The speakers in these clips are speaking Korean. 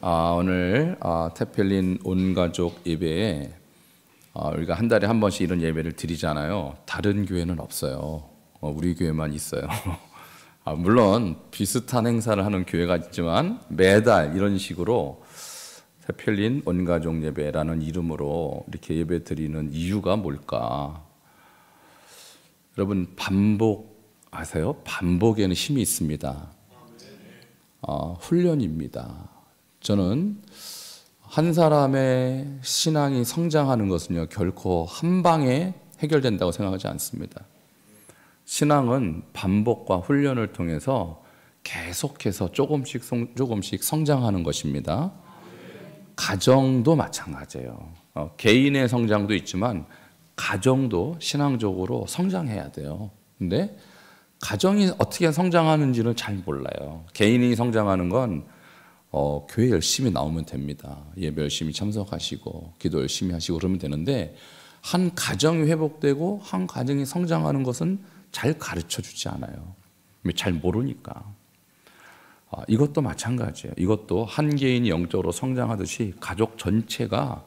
오늘 테펠린 온가족 예배에 우리가 한 달에 한 번씩 이런 예배를 드리잖아요. 다른 교회는 없어요. 우리 교회만 있어요. 물론 비슷한 행사를 하는 교회가 있지만 매달 이런 식으로 테펠린 온가족 예배라는 이름으로 이렇게 예배 드리는 이유가 뭘까? 여러분, 반복 아세요? 반복에는 힘이 있습니다. 훈련입니다. 저는 한 사람의 신앙이 성장하는 것은요, 결코 한 방에 해결된다고 생각하지 않습니다. 신앙은 반복과 훈련을 통해서 계속해서 조금씩 성장하는 것입니다. 가정도 마찬가지예요. 개인의 성장도 있지만 가정도 신앙적으로 성장해야 돼요. 근데 가정이 어떻게 성장하는지는 잘 몰라요. 개인이 성장하는 건 교회 열심히 나오면 됩니다. 예배 열심히 참석하시고 기도 열심히 하시고 그러면 되는데, 한 가정이 회복되고 한 가정이 성장하는 것은 잘 가르쳐주지 않아요. 잘 모르니까. 이것도 마찬가지예요. 이것도 한 개인이 영적으로 성장하듯이 가족 전체가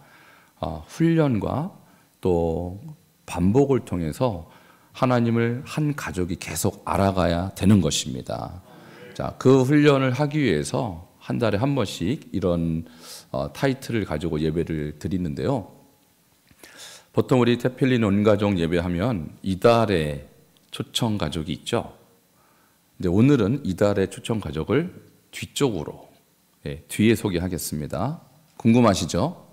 훈련과 또 반복을 통해서 하나님을 한 가족이 계속 알아가야 되는 것입니다. 자, 그 훈련을 하기 위해서 한 달에 한 번씩 이런 타이틀을 가지고 예배를 드리는데요. 보통 우리 테펠린 온가족 예배하면 이달의 초청 가족이 있죠. 근데 오늘은 이달의 초청 가족을 뒤쪽으로, 뒤에 소개하겠습니다. 궁금하시죠?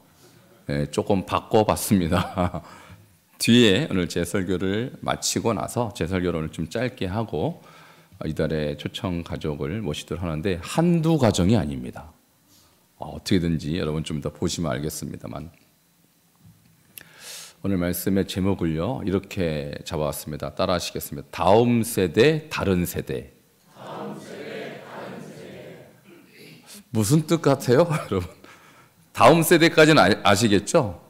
조금 바꿔봤습니다. 뒤에 오늘 제 설교를 마치고 나서 제 설교를 오늘 좀 짧게 하고 이달의 초청 가족을 모시도록 하는데, 한두 가정이 아닙니다. 어떻게든지 여러분 좀 더 보시면 알겠습니다만, 오늘 말씀의 제목을요 이렇게 잡아왔습니다. 따라 하시겠습니다. 다음 세대, 다른 세대. 다음 세대, 다른 세대. 무슨 뜻 같아요, 여러분? 다음 세대까지는 아시겠죠?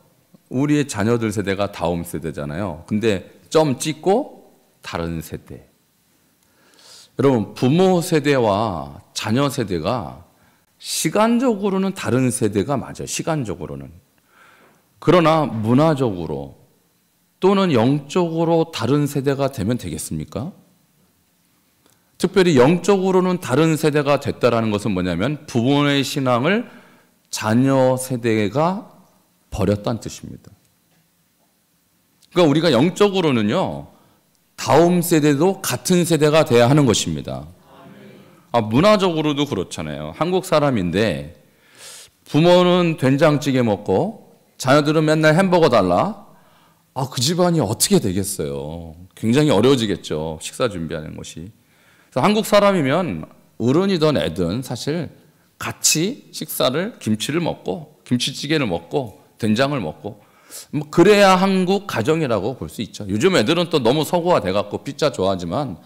우리의 자녀들 세대가 다음 세대잖아요. 근데 점 찍고 다른 세대. 여러분, 부모 세대와 자녀 세대가 시간적으로는 다른 세대가 맞아요. 시간적으로는. 그러나 문화적으로 또는 영적으로 다른 세대가 되면 되겠습니까? 특별히 영적으로는 다른 세대가 됐다라는 것은 뭐냐면 부모의 신앙을 자녀 세대가 버렸다는 뜻입니다. 그러니까 우리가 영적으로는요, 다음 세대도 같은 세대가 돼야 하는 것입니다. 문화적으로도 그렇잖아요. 한국 사람인데 부모는 된장찌개 먹고 자녀들은 맨날 햄버거 달라. 그 집안이 어떻게 되겠어요? 굉장히 어려워지겠죠, 식사 준비하는 것이. 그래서 한국 사람이면 어른이든 애든 사실 같이 식사를, 김치를 먹고 김치찌개를 먹고 된장을 먹고 그래야 한국 가정이라고 볼 수 있죠. 요즘 애들은 또 너무 서구화돼 갖고 피자 좋아하지만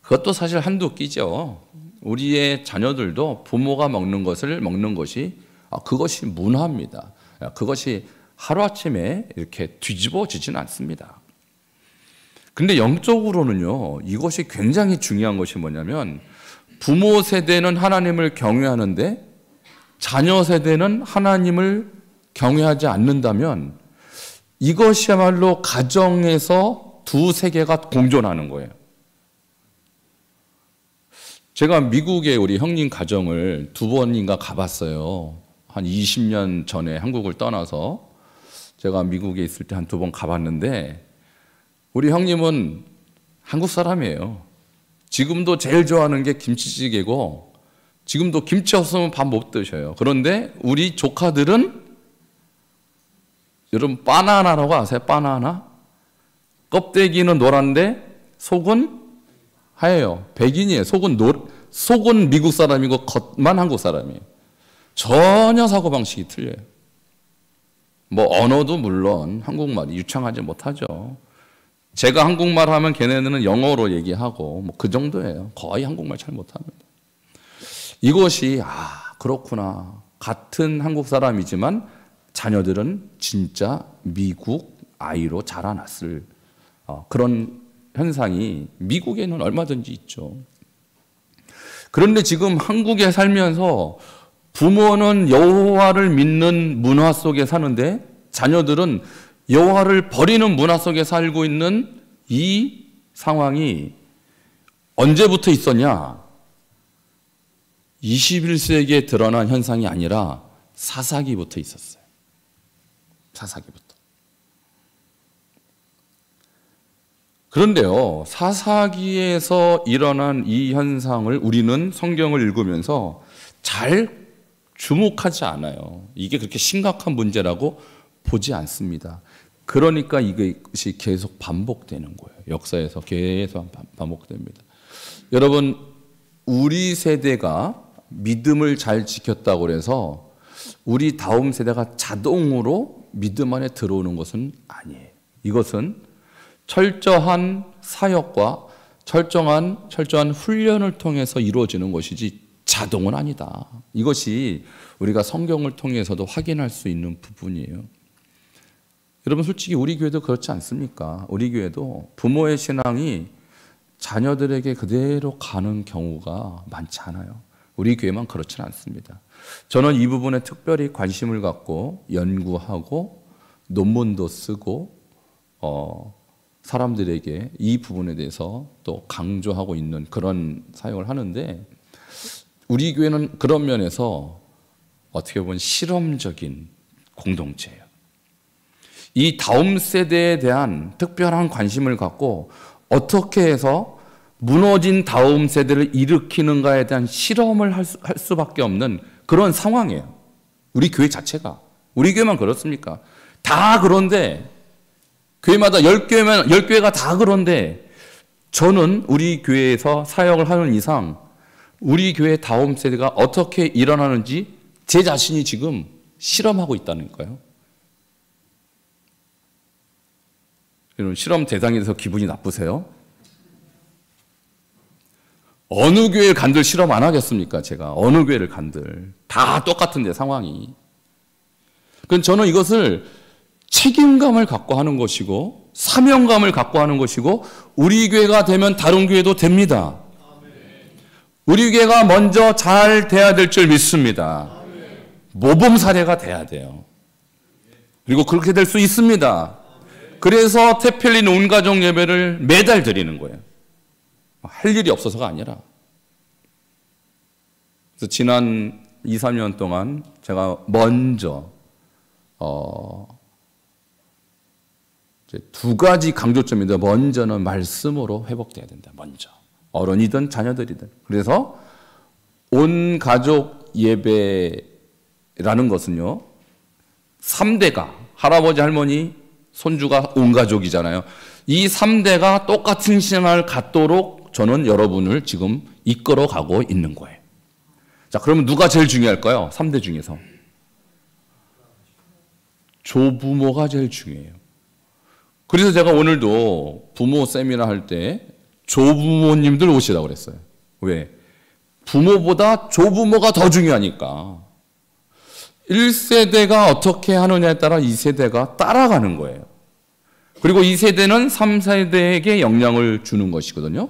그것도 사실 한두 끼죠. 우리의 자녀들도 부모가 먹는 것을 먹는 것이 그것이 문화입니다. 그것이 하루아침에 이렇게 뒤집어지지는 않습니다. 근데 영적으로는요, 이것이 굉장히 중요한 것이 뭐냐면 부모 세대는 하나님을 경외하는데 자녀 세대는 하나님을 경외하지 않는다면 이것이야말로 가정에서 두 세계가 공존하는 거예요. 제가 미국에 우리 형님 가정을 두 번인가 가봤어요. 한 20년 전에 한국을 떠나서 제가 미국에 있을 때 한 두 번 가봤는데, 우리 형님은 한국 사람이에요. 지금도 제일 좋아하는 게 김치찌개고 지금도 김치 없으면 밥 못 드셔요. 그런데 우리 조카들은, 여러분 바나나라고 아세요? 바나나? 껍데기는 노란데 속은 하얘요. 백인이에요. 속은 미국 사람이고 겉만 한국 사람이에요. 전혀 사고방식이 틀려요. 언어도 물론 한국말이 유창하지 못하죠. 제가 한국말 하면 걔네들은 영어로 얘기하고 그 정도예요. 거의 한국말 잘 못합니다. 이것이 그렇구나. 같은 한국 사람이지만 자녀들은 진짜 미국 아이로 자라났을 그런 현상이 미국에는 얼마든지 있죠. 그런데 지금 한국에 살면서 부모는 여호와를 믿는 문화 속에 사는데 자녀들은 여호와를 버리는 문화 속에 살고 있는 이 상황이 언제부터 있었냐? 21세기에 드러난 현상이 아니라 사사기부터 있었어요. 사사기부터. 그런데요, 사사기에서 일어난 이 현상을 우리는 성경을 읽으면서 잘 주목하지 않아요. 이게 그렇게 심각한 문제라고 보지 않습니다. 그러니까 이것이 계속 반복되는 거예요. 역사에서 계속 반복됩니다. 여러분, 우리 세대가 믿음을 잘 지켰다고 해서 우리 다음 세대가 자동으로 믿음 안에 들어오는 것은 아니에요. 이것은 철저한 사역과 철저한 훈련을 통해서 이루어지는 것이지 자동은 아니다. 이것이 우리가 성경을 통해서도 확인할 수 있는 부분이에요. 여러분, 솔직히 우리 교회도 그렇지 않습니까? 우리 교회도 부모의 신앙이 자녀들에게 그대로 가는 경우가 많지 않아요. 우리 교회만 그렇지는 않습니다. 저는 이 부분에 특별히 관심을 갖고 연구하고 논문도 쓰고 사람들에게 이 부분에 대해서 또 강조하고 있는 그런 사역을 하는데, 우리 교회는 그런 면에서 어떻게 보면 실험적인 공동체예요. 이 다음 세대에 대한 특별한 관심을 갖고 어떻게 해서 무너진 다음 세대를 일으키는가에 대한 실험을 할 수밖에 없는 그런 상황이에요. 우리 교회 자체가. 우리 교회만 그렇습니까? 다 그런데, 교회마다 10교회가 다 그런데, 저는 우리 교회에서 사역을 하는 이상 우리 교회 다음 세대가 어떻게 일어나는지 제 자신이 지금 실험하고 있다는 거예요. 여러분, 실험 대상에 대해서 기분이 나쁘세요? 어느 교회를 간들 실험 안 하겠습니까? 제가 어느 교회를 간들 다 똑같은데 상황이. 그럼 저는 이것을 책임감을 갖고 하는 것이고 사명감을 갖고 하는 것이고, 우리 교회가 되면 다른 교회도 됩니다. 우리 교회가 먼저 잘 돼야 될 줄 믿습니다. 모범 사례가 돼야 돼요. 그리고 그렇게 될 수 있습니다. 그래서 태필린 온 가족 예배를 매달 드리는 거예요. 할 일이 없어서가 아니라. 그래서 지난 2, 3년 동안 제가 먼저 이제 두 가지 강조점인데, 먼저는 말씀으로 회복돼야 된다. 먼저. 어른이든 자녀들이든. 그래서 온 가족 예배라는 것은요, 3대가 할아버지, 할머니, 손주가 온 가족이잖아요. 이 3대가 똑같은 신앙을 갖도록 저는 여러분을 지금 이끌어가고 있는 거예요. 자, 그러면 누가 제일 중요할까요? 3대 중에서. 조부모가 제일 중요해요. 그래서 제가 오늘도 부모 세미나 할 때 조부모님들 오시라고 그랬어요. 왜? 부모보다 조부모가 더 중요하니까. 1세대가 어떻게 하느냐에 따라 2세대가 따라가는 거예요. 그리고 2세대는 3세대에게 영향을 주는 것이거든요.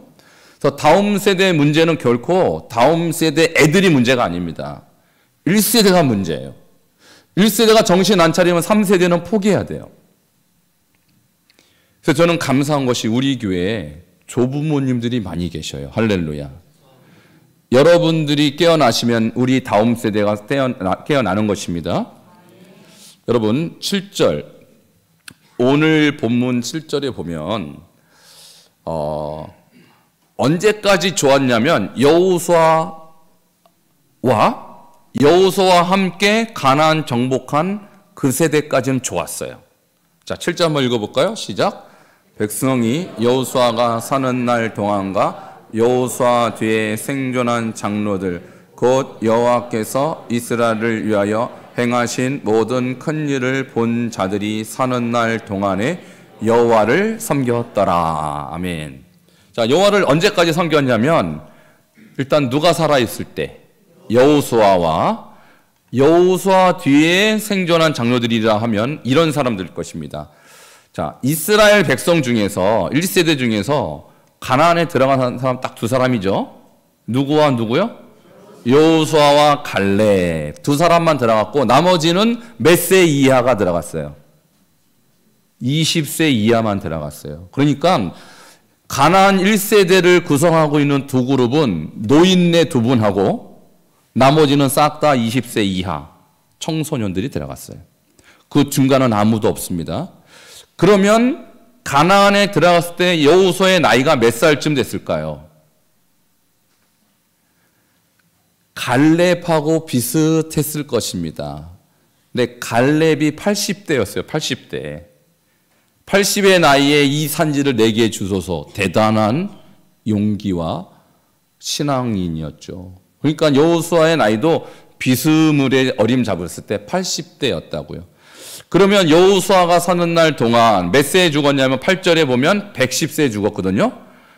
그래서 다음 세대의 문제는 결코 다음 세대 애들이 문제가 아닙니다. 1세대가 문제예요. 1세대가 정신 안 차리면 3세대는 포기해야 돼요. 그래서 저는 감사한 것이 우리 교회에 조부모님들이 많이 계셔요. 할렐루야. 여러분들이 깨어나시면 우리 다음 세대가 깨어나는 것입니다. 여러분, 7절, 오늘 본문 7절에 보면 언제까지 좋았냐면 여호수아와 함께 가나안 정복한 그 세대까지는 좋았어요. 자, 7절 한번 읽어볼까요? 시작. 백성이 여호수아가 사는 날 동안과 여호수아 뒤에 생존한 장로들 곧 여호와께서 이스라엘을 위하여 행하신 모든 큰 일을 본 자들이 사는 날 동안에 여호와를 섬겼더라. 아멘. 자, 여호와를 언제까지 섬겼냐면, 일단 누가 살아있을 때 여호수아와 여호수아 뒤에 생존한 장로들이라 하면 이런 사람들일 것입니다. 자, 이스라엘 백성 중에서 1세대 중에서 가나안에 들어간 사람 딱 두 사람이죠. 누구와 누구요? 여호수아와 갈렙 두 사람만 들어갔고 나머지는 몇 세 이하가 들어갔어요. 20세 이하만 들어갔어요. 그러니까 가나안 1세대를 구성하고 있는 두 그룹은 노인네 두 분하고 나머지는 싹 다 20세 이하 청소년들이 들어갔어요. 그 중간은 아무도 없습니다. 그러면 가나안에 들어갔을 때 여호수아의 나이가 몇 살쯤 됐을까요? 갈렙하고 비슷했을 것입니다. 근데 갈렙이 80대였어요. 80대. 80의 나이에 이 산지를 내게 주소서. 대단한 용기와 신앙인이었죠. 그러니까 여호수아의 나이도 비스무리에 어림잡았을 때 80대였다고요. 그러면 여호수아가 사는 날 동안 몇 세에 죽었냐면 8절에 보면 110세에 죽었거든요.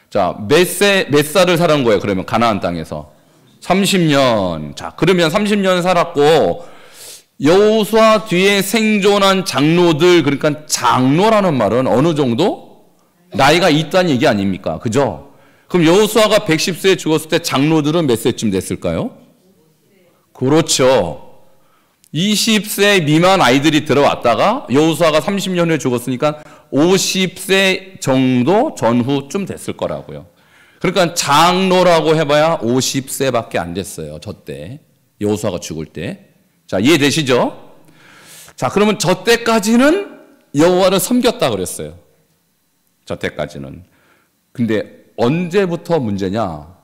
자, 몇 살을 살은 거예요? 그러면 가나안 땅에서 30년. 자, 그러면 30년 살았고 여호수아 뒤에 생존한 장로들, 그러니까 장로라는 말은 어느 정도 나이가 있다는 얘기 아닙니까? 그죠? 그럼 여호수아가 110세에 죽었을 때 장로들은 몇 세쯤 됐을까요? 그렇죠. 20세 미만 아이들이 들어왔다가 여호수아가 30년 후에 죽었으니까 50세 정도 전후쯤 됐을 거라고요. 그러니까 장로라고 해봐야 50세밖에 안 됐어요. 저 때. 여호수아가 죽을 때. 자, 이해되시죠? 자, 그러면 저 때까지는 여호와를 섬겼다 그랬어요. 저 때까지는. 근데 언제부터 문제냐?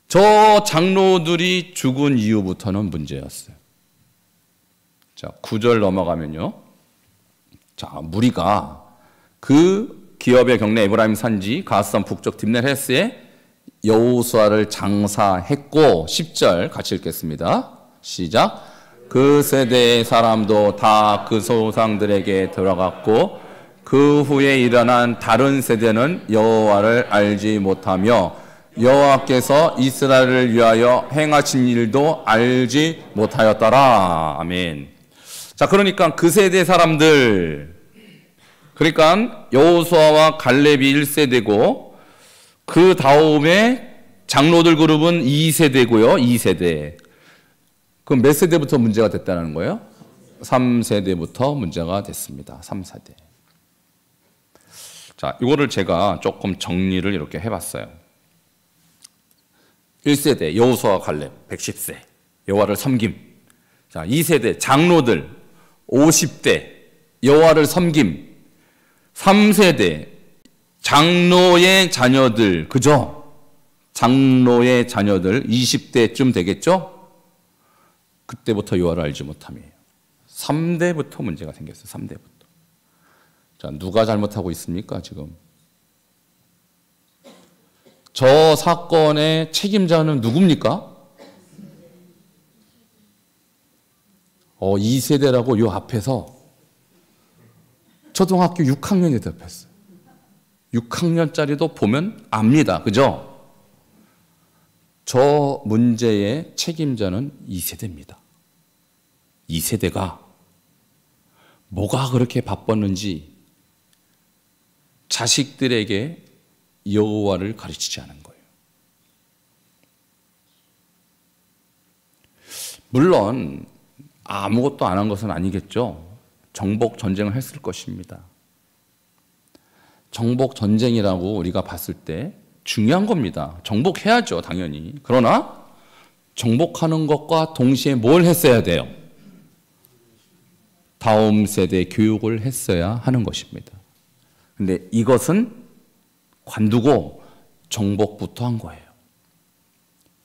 저 장로들이 죽은 이후부터는 문제였어요. 자, 9절 넘어가면요. 자, 무리가 그 기업의 경내 에브라임 산지 가스산 북쪽 딥넬헤스에 여호수아를 장사했고 10절 같이 읽겠습니다. 시작. 그 세대의 사람도 다 그 조상들에게 들어갔고 그 후에 일어난 다른 세대는 여호와를 알지 못하며 여호와께서 이스라엘을 위하여 행하신 일도 알지 못하였더라. 아멘. 자, 그러니까 그 세대 사람들, 그러니까 여호수아와 갈렙이 1세대고 그 다음에 장로들 그룹은 2세대고요. 2세대. 그럼 몇 세대부터 문제가 됐다는 거예요? 3세대부터 문제가 됐습니다. 3세대. 자, 이거를 제가 조금 정리를 이렇게 해봤어요. 1세대 여호수아와 갈렙 110세 여호와를 섬김. 자, 2세대 장로들 50대 여호와를 섬김. 3세대 장로의 자녀들, 그죠? 장로의 자녀들 20대쯤 되겠죠? 그때부터 여호와를 알지 못함이에요. 3대부터 문제가 생겼어요. 3대부터. 자, 누가 잘못하고 있습니까, 지금? 저 사건의 책임자는 누굽니까? 2세대라고 요 앞에서 초등학교 6학년이 대답했어요. 6학년짜리도 보면 압니다. 그죠? 저 문제의 책임자는 2세대입니다. 2세대가 뭐가 그렇게 바빴는지 자식들에게 여호와를 가르치지 않은 거예요. 물론 아무것도 안 한 것은 아니겠죠. 정복 전쟁을 했을 것입니다. 정복 전쟁이라고 우리가 봤을 때 중요한 겁니다. 정복해야죠, 당연히. 그러나 정복하는 것과 동시에 뭘 했어야 돼요? 다음 세대 교육을 했어야 하는 것입니다. 근데 이것은 관두고 정복부터 한 거예요.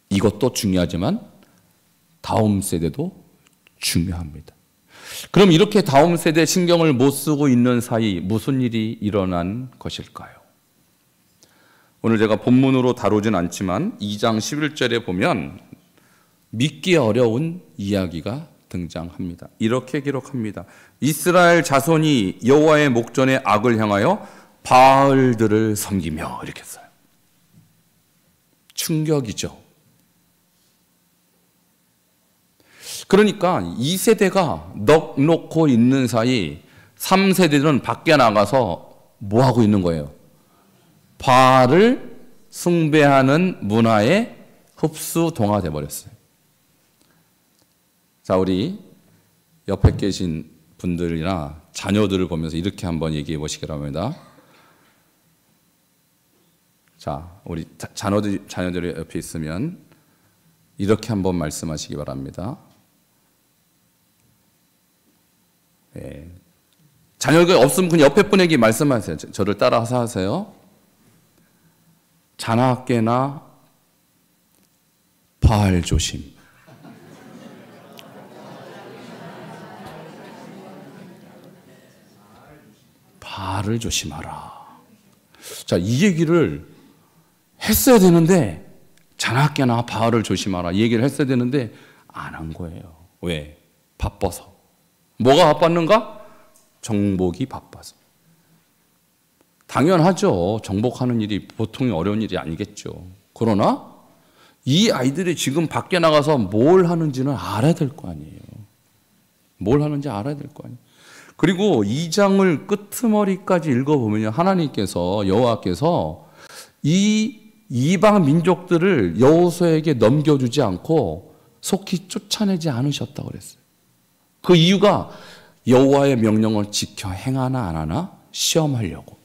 이것도 중요하지만 다음 세대도 중요합니다. 그럼 이렇게 다음 세대 신경을 못 쓰고 있는 사이 무슨 일이 일어난 것일까요? 오늘 제가 본문으로 다루진 않지만 2장 11절에 보면 믿기 어려운 이야기가 등장합니다. 이렇게 기록합니다. 이스라엘 자손이 여호와의 목전에 악을 향하여 바알들을 섬기며, 이렇게 써요. 충격이죠. 그러니까 2세대가 넉놓고 있는 사이 3세대들은 밖에 나가서 뭐 하고 있는 거예요? 바알을 숭배하는 문화에 흡수 동화돼 버렸어요. 자, 우리 옆에 계신 분들이나 자녀들을 보면서 이렇게 한번 얘기해 보시기 바랍니다. 자, 우리 자녀들이 옆에 있으면 이렇게 한번 말씀하시기 바랍니다. 네. 자녀가 없으면 그냥 옆에 분에게 말씀하세요. 저를 따라서 하세요. 자나깨나 바알 조심. 바알을 조심하라. 자, 이 얘기를 했어야 되는데, 자나깨나 바알을 조심하라 이 얘기를 했어야 되는데 안 한 거예요. 왜? 바빠서. 뭐가 바빴는가? 정복이 바빠서. 당연하죠. 정복하는 일이 보통이 어려운 일이 아니겠죠. 그러나 이 아이들이 지금 밖에 나가서 뭘 하는지는 알아야 될 거 아니에요. 뭘 하는지 알아야 될 거 아니에요. 그리고 2장을 끄트머리까지 읽어보면 하나님께서, 여호와께서 이 이방 민족들을 여호수아에게 넘겨주지 않고 속히 쫓아내지 않으셨다고 그랬어요. 그 이유가 여호와의 명령을 지켜 행하나 안 하나 시험하려고.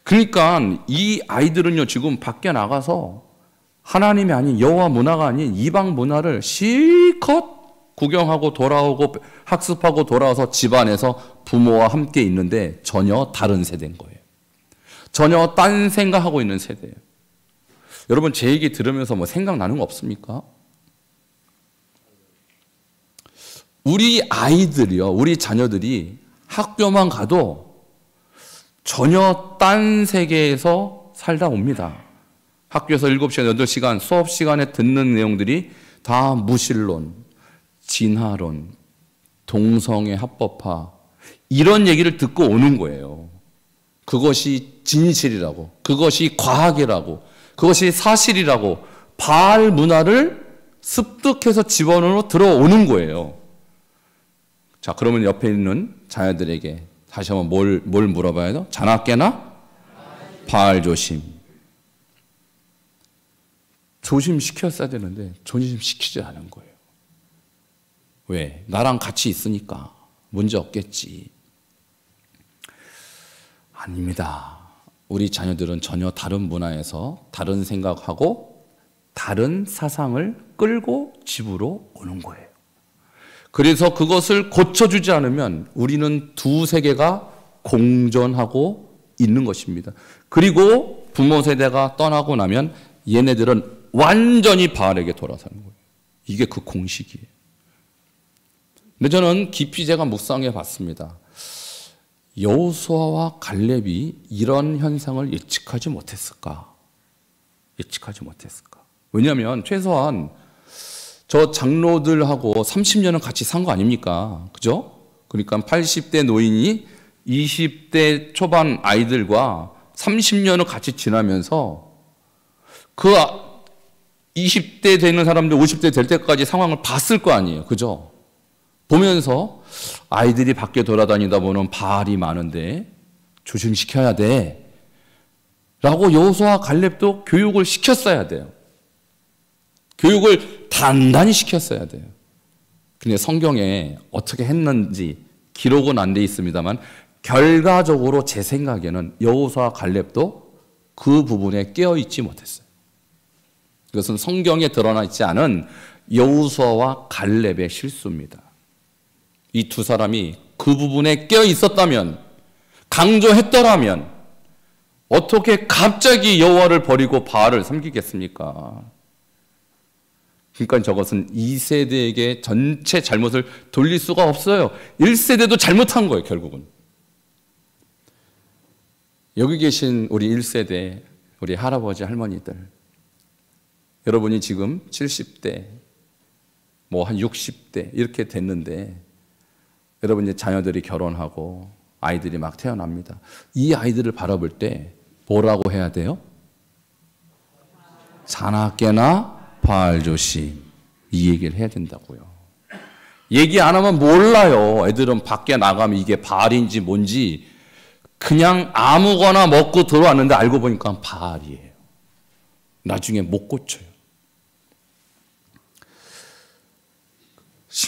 그러니까 이 아이들은요, 지금 밖에 나가서 하나님이 아닌, 여호와 문화가 아닌 이방 문화를 실컷 구경하고 돌아오고 학습하고 돌아와서 집안에서 부모와 함께 있는데 전혀 다른 세대인 거예요. 전혀 딴 생각하고 있는 세대예요. 여러분, 제 얘기 들으면서 뭐 생각나는 거 없습니까? 우리 아이들이요, 우리 자녀들이 학교만 가도 전혀 딴 세계에서 살다 옵니다. 학교에서 7시간, 8시간 수업 시간에 듣는 내용들이 다 무신론, 진화론, 동성애 합법화, 이런 얘기를 듣고 오는 거예요. 그것이 진실이라고, 그것이 과학이라고, 그것이 사실이라고 바알 문화를 습득해서 집안으로 들어오는 거예요. 자, 그러면 옆에 있는 자녀들에게 다시 한번 뭘 물어봐야 돼요? 자나깨나 바알 조심. 조심시켰어야 되는데 조심시키지 않은 거예요. 왜? 나랑 같이 있으니까 문제 없겠지. 아닙니다. 우리 자녀들은 전혀 다른 문화에서 다른 생각하고 다른 사상을 끌고 집으로 오는 거예요. 그래서 그것을 고쳐주지 않으면 우리는 두 세계가 공존하고 있는 것입니다. 그리고 부모 세대가 떠나고 나면 얘네들은 완전히 바알에게 돌아서는 거예요. 이게 그 공식이에요. 근데 저는 깊이 제가 묵상해 봤습니다. 여호수아와 갈렙이 이런 현상을 예측하지 못했을까? 예측하지 못했을까? 왜냐하면 최소한 저 장로들하고 30년은 같이 산 거 아닙니까? 그죠? 그러니까 80대 노인이 20대 초반 아이들과 30년을 같이 지나면서 그 20대 되는 사람들 50대 될 때까지 상황을 봤을 거 아니에요. 그죠? 보면서 아이들이 밖에 돌아다니다 보면 바알이 많은데 조심시켜야 돼 라고 여호수아와 갈렙도 교육을 시켰어야 돼요. 교육을 단단히 시켰어야 돼요. 근데 성경에 어떻게 했는지 기록은 안 돼 있습니다만 결과적으로 제 생각에는 여호수아와 갈렙도 그 부분에 깨어있지 못했어요. 이것은 성경에 드러나 있지 않은 여호수아와 갈렙의 실수입니다. 이 두 사람이 그 부분에 깨어 있었다면, 강조했더라면 어떻게 갑자기 여호와를 버리고 바알을 섬기겠습니까? 그러니까 저것은 2세대에게 전체 잘못을 돌릴 수가 없어요. 1세대도 잘못한 거예요, 결국은. 여기 계신 우리 1세대, 우리 할아버지, 할머니들, 여러분이 지금 70대, 뭐 한 60대 이렇게 됐는데 여러분 이제 자녀들이 결혼하고 아이들이 막 태어납니다. 이 아이들을 바라볼 때 뭐라고 해야 돼요? 자나깨나 바알 조심, 이 얘기를 해야 된다고요. 얘기 안 하면 몰라요. 애들은 밖에 나가면 이게 바알인지 뭔지 그냥 아무거나 먹고 들어왔는데 알고 보니까 바알이에요. 나중에 못 고쳐요.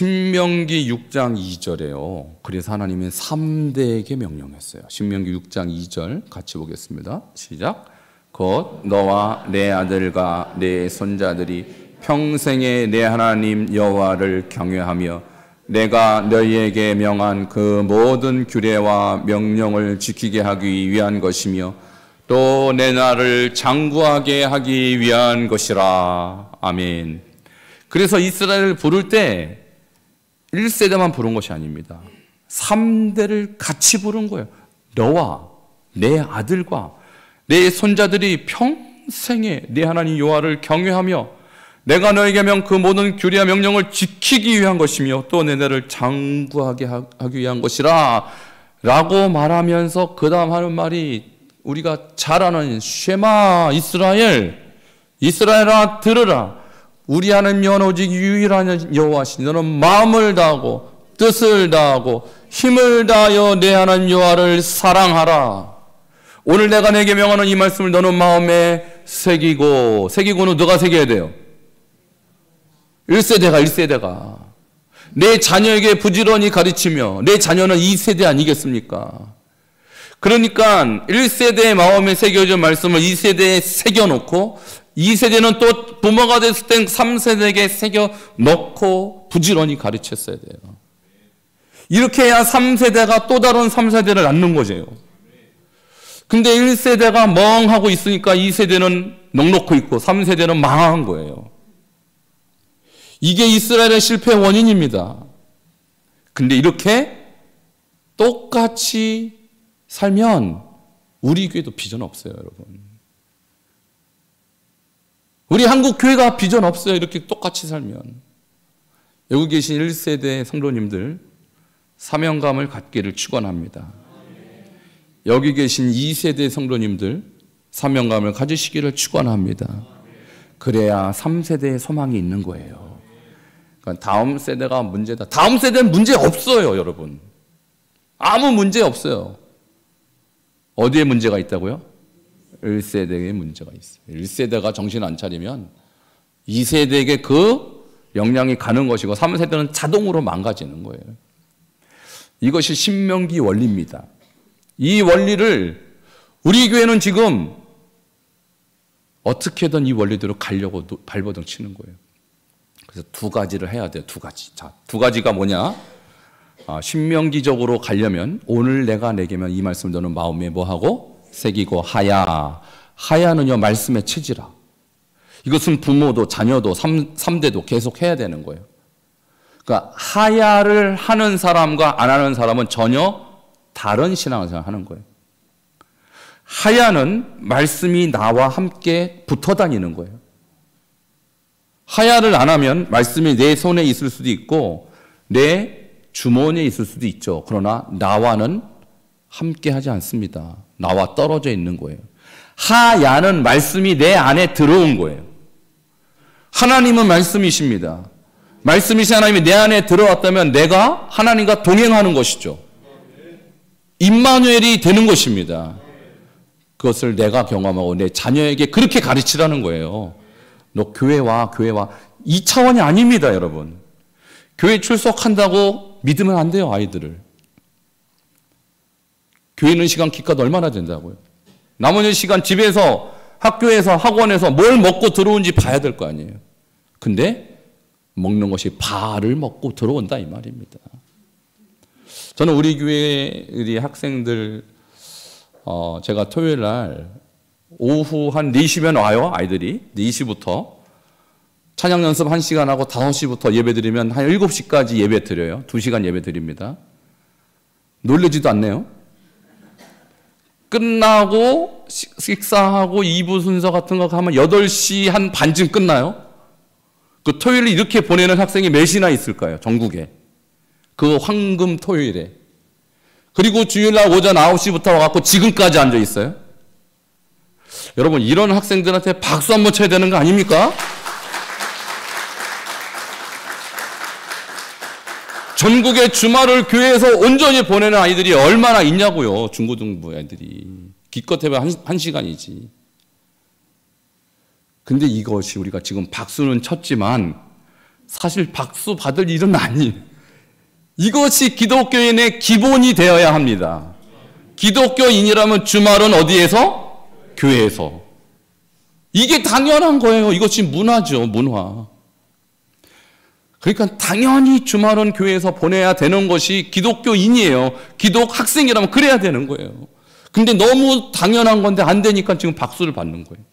신명기 6장 2절에요. 그래서 하나님은 3대에게 명령했어요. 신명기 6장 2절 같이 보겠습니다. 시작. 곧 너와 내 아들과 내 손자들이 평생에 내 하나님 여호와를 경외하며 내가 너희에게 명한 그 모든 규례와 명령을 지키게 하기 위한 것이며 또 내 나라를 장구하게 하기 위한 것이라. 아멘. 그래서 이스라엘을 부를 때 1세대만 부른 것이 아닙니다. 3대를 같이 부른 거예요. 너와 내 아들과 내 손자들이 평생에 내 하나님 여호와를 경외하며 내가 너에게 명 그 모든 규례와 명령을 지키기 위한 것이며 또 내 나라를 장구하게 하기 위한 것이라 라고 말하면서 그 다음 하는 말이 우리가 잘 아는 쉐마 이스라엘아 들으라. 우리 하나님 여호와는 오직 유일한 여호와시니 너는 마음을 다하고 뜻을 다하고 힘을 다하여 내 하나님 여호와를 사랑하라. 오늘 내가 내게 명하는 이 말씀을 너는 마음에 새기고는 누가 새겨야 돼요? 1세대가 내 자녀에게 부지런히 가르치며 내 자녀는 2세대 아니겠습니까? 그러니까 1세대의 마음에 새겨진 말씀을 2세대에 새겨놓고 2세대는 또 부모가 됐을 땐 3세대에게 새겨놓고 부지런히 가르쳤어야 돼요. 이렇게 해야 3세대가 또 다른 3세대를 낳는 거죠. 근데 1세대가 멍하고 있으니까 2세대는 넉넉히 있고 3세대는 망한 거예요. 이게 이스라엘의 실패 원인입니다. 근데 이렇게 똑같이 살면 우리 교회도 비전 없어요, 여러분. 우리 한국 교회가 비전 없어요, 이렇게 똑같이 살면. 여기 계신 1세대 성도님들 사명감을 갖기를 축원합니다. 여기 계신 2세대 성도님들 사명감을 가지시기를 축원합니다. 그래야 3세대의 소망이 있는 거예요. 그러니까 다음 세대가 문제다. 다음 세대는 문제 없어요, 여러분. 아무 문제 없어요. 어디에 문제가 있다고요? 1세대에 문제가 있어요. 1세대가 정신 안 차리면 2세대에게 그 영향이 가는 것이고 3세대는 자동으로 망가지는 거예요. 이것이 신명기 원리입니다. 이 원리를 우리 교회는 지금 어떻게든 이 원리대로 가려고 발버둥 치는 거예요. 그래서 두 가지를 해야 돼요. 두 가지. 자, 두 가지가 뭐냐? 신명기적으로 가려면 오늘 내가 내게면 이 말씀을 너는 마음에 뭐하고? 새기고 하야는요 말씀의 체질이라. 이것은 부모도 자녀도 3대도 계속 해야 되는 거예요. 그러니까 하야를 하는 사람과 안 하는 사람은 전혀 다른 신앙을 하는 거예요. 하야는 말씀이 나와 함께 붙어 다니는 거예요. 하야를 안 하면 말씀이 내 손에 있을 수도 있고 내 주머니에 있을 수도 있죠. 그러나 나와는 함께 하지 않습니다. 나와 떨어져 있는 거예요. 하야는 말씀이 내 안에 들어온 거예요. 하나님은 말씀이십니다. 말씀이신 하나님이 내 안에 들어왔다면 내가 하나님과 동행하는 것이죠. 임마누엘이 되는 것입니다. 그것을 내가 경험하고 내 자녀에게 그렇게 가르치라는 거예요. 너 교회와 2차원이 아닙니다, 여러분. 교회 출석한다고 믿으면 안 돼요, 아이들을. 교회 있는 시간 기껏 얼마나 된다고요? 나머지 시간 집에서, 학교에서, 학원에서 뭘 먹고 들어온지 봐야 될 거 아니에요. 근데 먹는 것이 밥을 먹고 들어온다 이 말입니다. 저는 우리 교회 우리 학생들 제가 토요일 날 오후 한 4시면 와요. 아이들이 4시부터 찬양 연습 1시간 하고 5시부터 예배 드리면 한 7시까지 예배 드려요. 2시간 예배 드립니다. 놀라지도 않네요. 끝나고 식사하고 2부 순서 같은 거 하면 8시 한 반쯤 끝나요. 그 토요일에 이렇게 보내는 학생이 몇이나 있을까요? 전국에. 그 황금 토요일에. 그리고 주일날 오전 9시부터 와갖고 지금까지 앉아 있어요. 여러분, 이런 학생들한테 박수 한번 쳐야 되는 거 아닙니까? 전국의 주말을 교회에서 온전히 보내는 아이들이 얼마나 있냐고요. 중고등부 애들이. 기껏 해봐 한 시간이지. 근데 이것이 우리가 지금 박수는 쳤지만 사실 박수 받을 일은 아니에요. 이것이 기독교인의 기본이 되어야 합니다. 기독교인이라면 주말은 어디에서? 교회에서. 이게 당연한 거예요. 이것이 문화죠, 문화. 그러니까 당연히 주말은 교회에서 보내야 되는 것이 기독교인이에요. 기독 학생이라면 그래야 되는 거예요. 근데 너무 당연한 건데 안 되니까 지금 박수를 받는 거예요.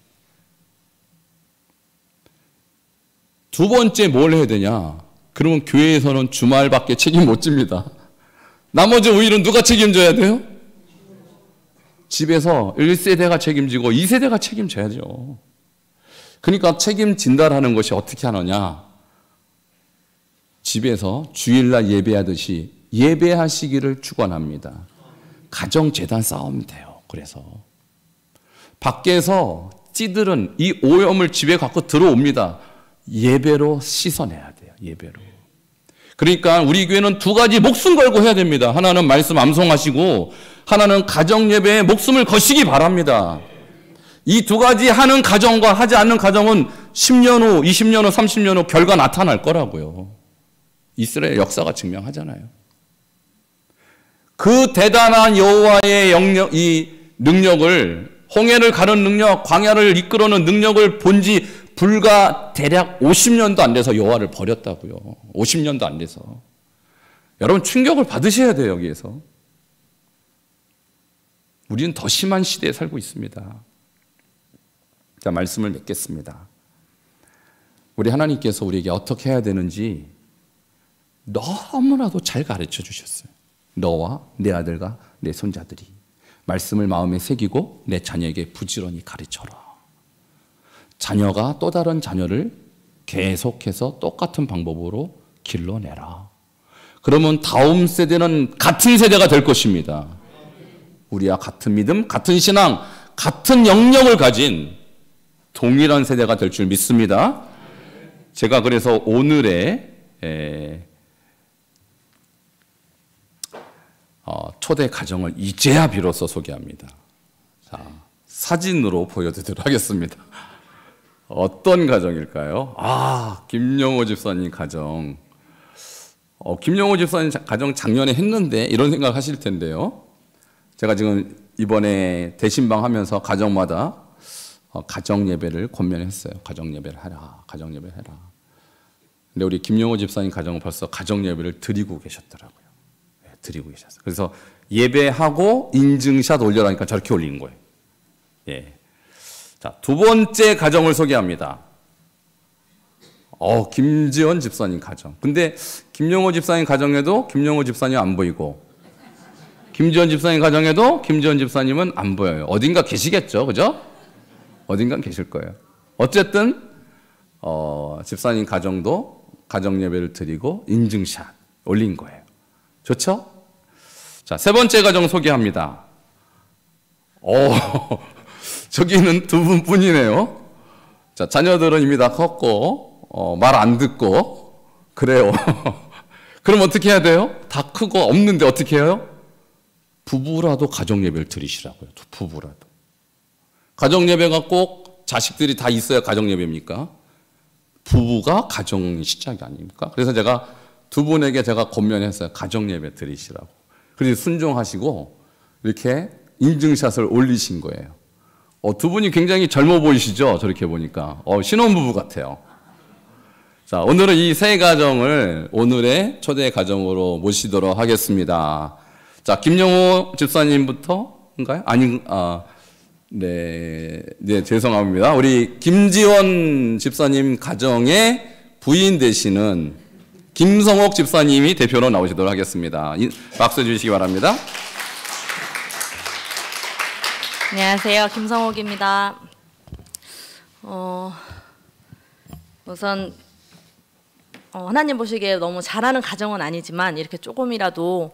두 번째 뭘 해야 되냐? 그러면 교회에서는 주말밖에 책임 못 집니다. 나머지 5일은 누가 책임져야 돼요? 집에서 1세대가 책임지고 2세대가 책임져야죠. 그러니까 책임진다라는 것이 어떻게 하느냐? 집에서 주일날 예배하듯이 예배하시기를 축원합니다. 가정재단 쌓으면 돼요. 그래서 밖에서 찌들은 이 오염을 집에 갖고 들어옵니다. 예배로 씻어내야 돼요. 예배로. 그러니까 우리 교회는 두 가지 목숨 걸고 해야 됩니다. 하나는 말씀 암송하시고 하나는 가정 예배에 목숨을 거시기 바랍니다. 이 두 가지 하는 가정과 하지 않는 가정은 10년 후, 20년 후, 30년 후 결과 나타날 거라고요. 이스라엘 역사가 증명하잖아요. 그 대단한 여호와의 이 능력을, 홍해를 가는 능력, 광야를 이끌어오는 능력을 본지 불과 대략 50년도 안 돼서 여호와를 버렸다고요. 50년도 안 돼서. 여러분 충격을 받으셔야 돼요. 여기에서. 우리는 더 심한 시대에 살고 있습니다. 자, 말씀을 맺겠습니다. 우리 하나님께서 우리에게 어떻게 해야 되는지 너무나도 잘 가르쳐 주셨어요. 너와 내 아들과 내 손자들이 말씀을 마음에 새기고 내 자녀에게 부지런히 가르쳐라. 자녀가 또 다른 자녀를 계속해서 똑같은 방법으로 길러내라. 그러면 다음 세대는 같은 세대가 될 것입니다. 우리와 같은 믿음, 같은 신앙, 같은 영역을 가진 동일한 세대가 될 줄 믿습니다. 제가 그래서 오늘의 초대 가정을 이제야 비로소 소개합니다. 자, 사진으로 보여드리도록 하겠습니다. 어떤 가정일까요? 김영호 집사님 가정. 김영호 집사님 가정 작년에 했는데 이런 생각 하실 텐데요. 제가 지금 이번에 대신방 하면서 가정마다 가정 예배를 권면했어요. 가정 예배를 하라. 가정 예배를 해라. 근데 우리 김영호 집사님 가정은 벌써 가정 예배를 드리고 계셨더라고요. 네, 드리고 계셨어요. 그래서 예배하고 인증샷 올려라니까 저렇게 올리는 거예요. 예. 자, 두 번째 가정을 소개합니다. 김지원 집사님 가정. 근데 김영호 집사님 가정에도 김영호 집사님 안 보이고, 김지원 집사님 가정에도 김지원 집사님은 안 보여요. 어딘가 계시겠죠, 그죠? 어딘가 계실 거예요. 어쨌든 집사님 가정도 가정 예배를 드리고 인증샷 올린 거예요. 좋죠? 자, 세 번째 가정 소개합니다. 저기는 두 분뿐이네요. 자, 자녀들은 이미 다 컸고 말 안 듣고 그래요. 그럼 어떻게 해야 돼요? 다 크고 없는데 어떻게 해요? 부부라도 가정 예배를 드리시라고요. 부부라도. 가정 예배가 꼭 자식들이 다 있어야 가정 예배입니까? 부부가 가정의 시작이 아닙니까? 그래서 제가 두 분에게 제가 권면했어요. 가정 예배 드리시라고. 그래서 순종하시고 이렇게 인증샷을 올리신 거예요. 두 분이 굉장히 젊어 보이시죠? 저렇게 보니까. 신혼부부 같아요. 자, 오늘은 이 세 가정을 오늘의 초대 가정으로 모시도록 하겠습니다. 자, 김영호 집사님부터인가요? 네, 죄송합니다. 우리 김지원 집사님 가정의 부인 되시는 김성옥 집사님이 대표로 나오시도록 하겠습니다. 박수 주시기 바랍니다. 안녕하세요. 김성옥입니다. 우선 하나님 보시기에 너무 잘하는 가정은 아니지만 이렇게 조금이라도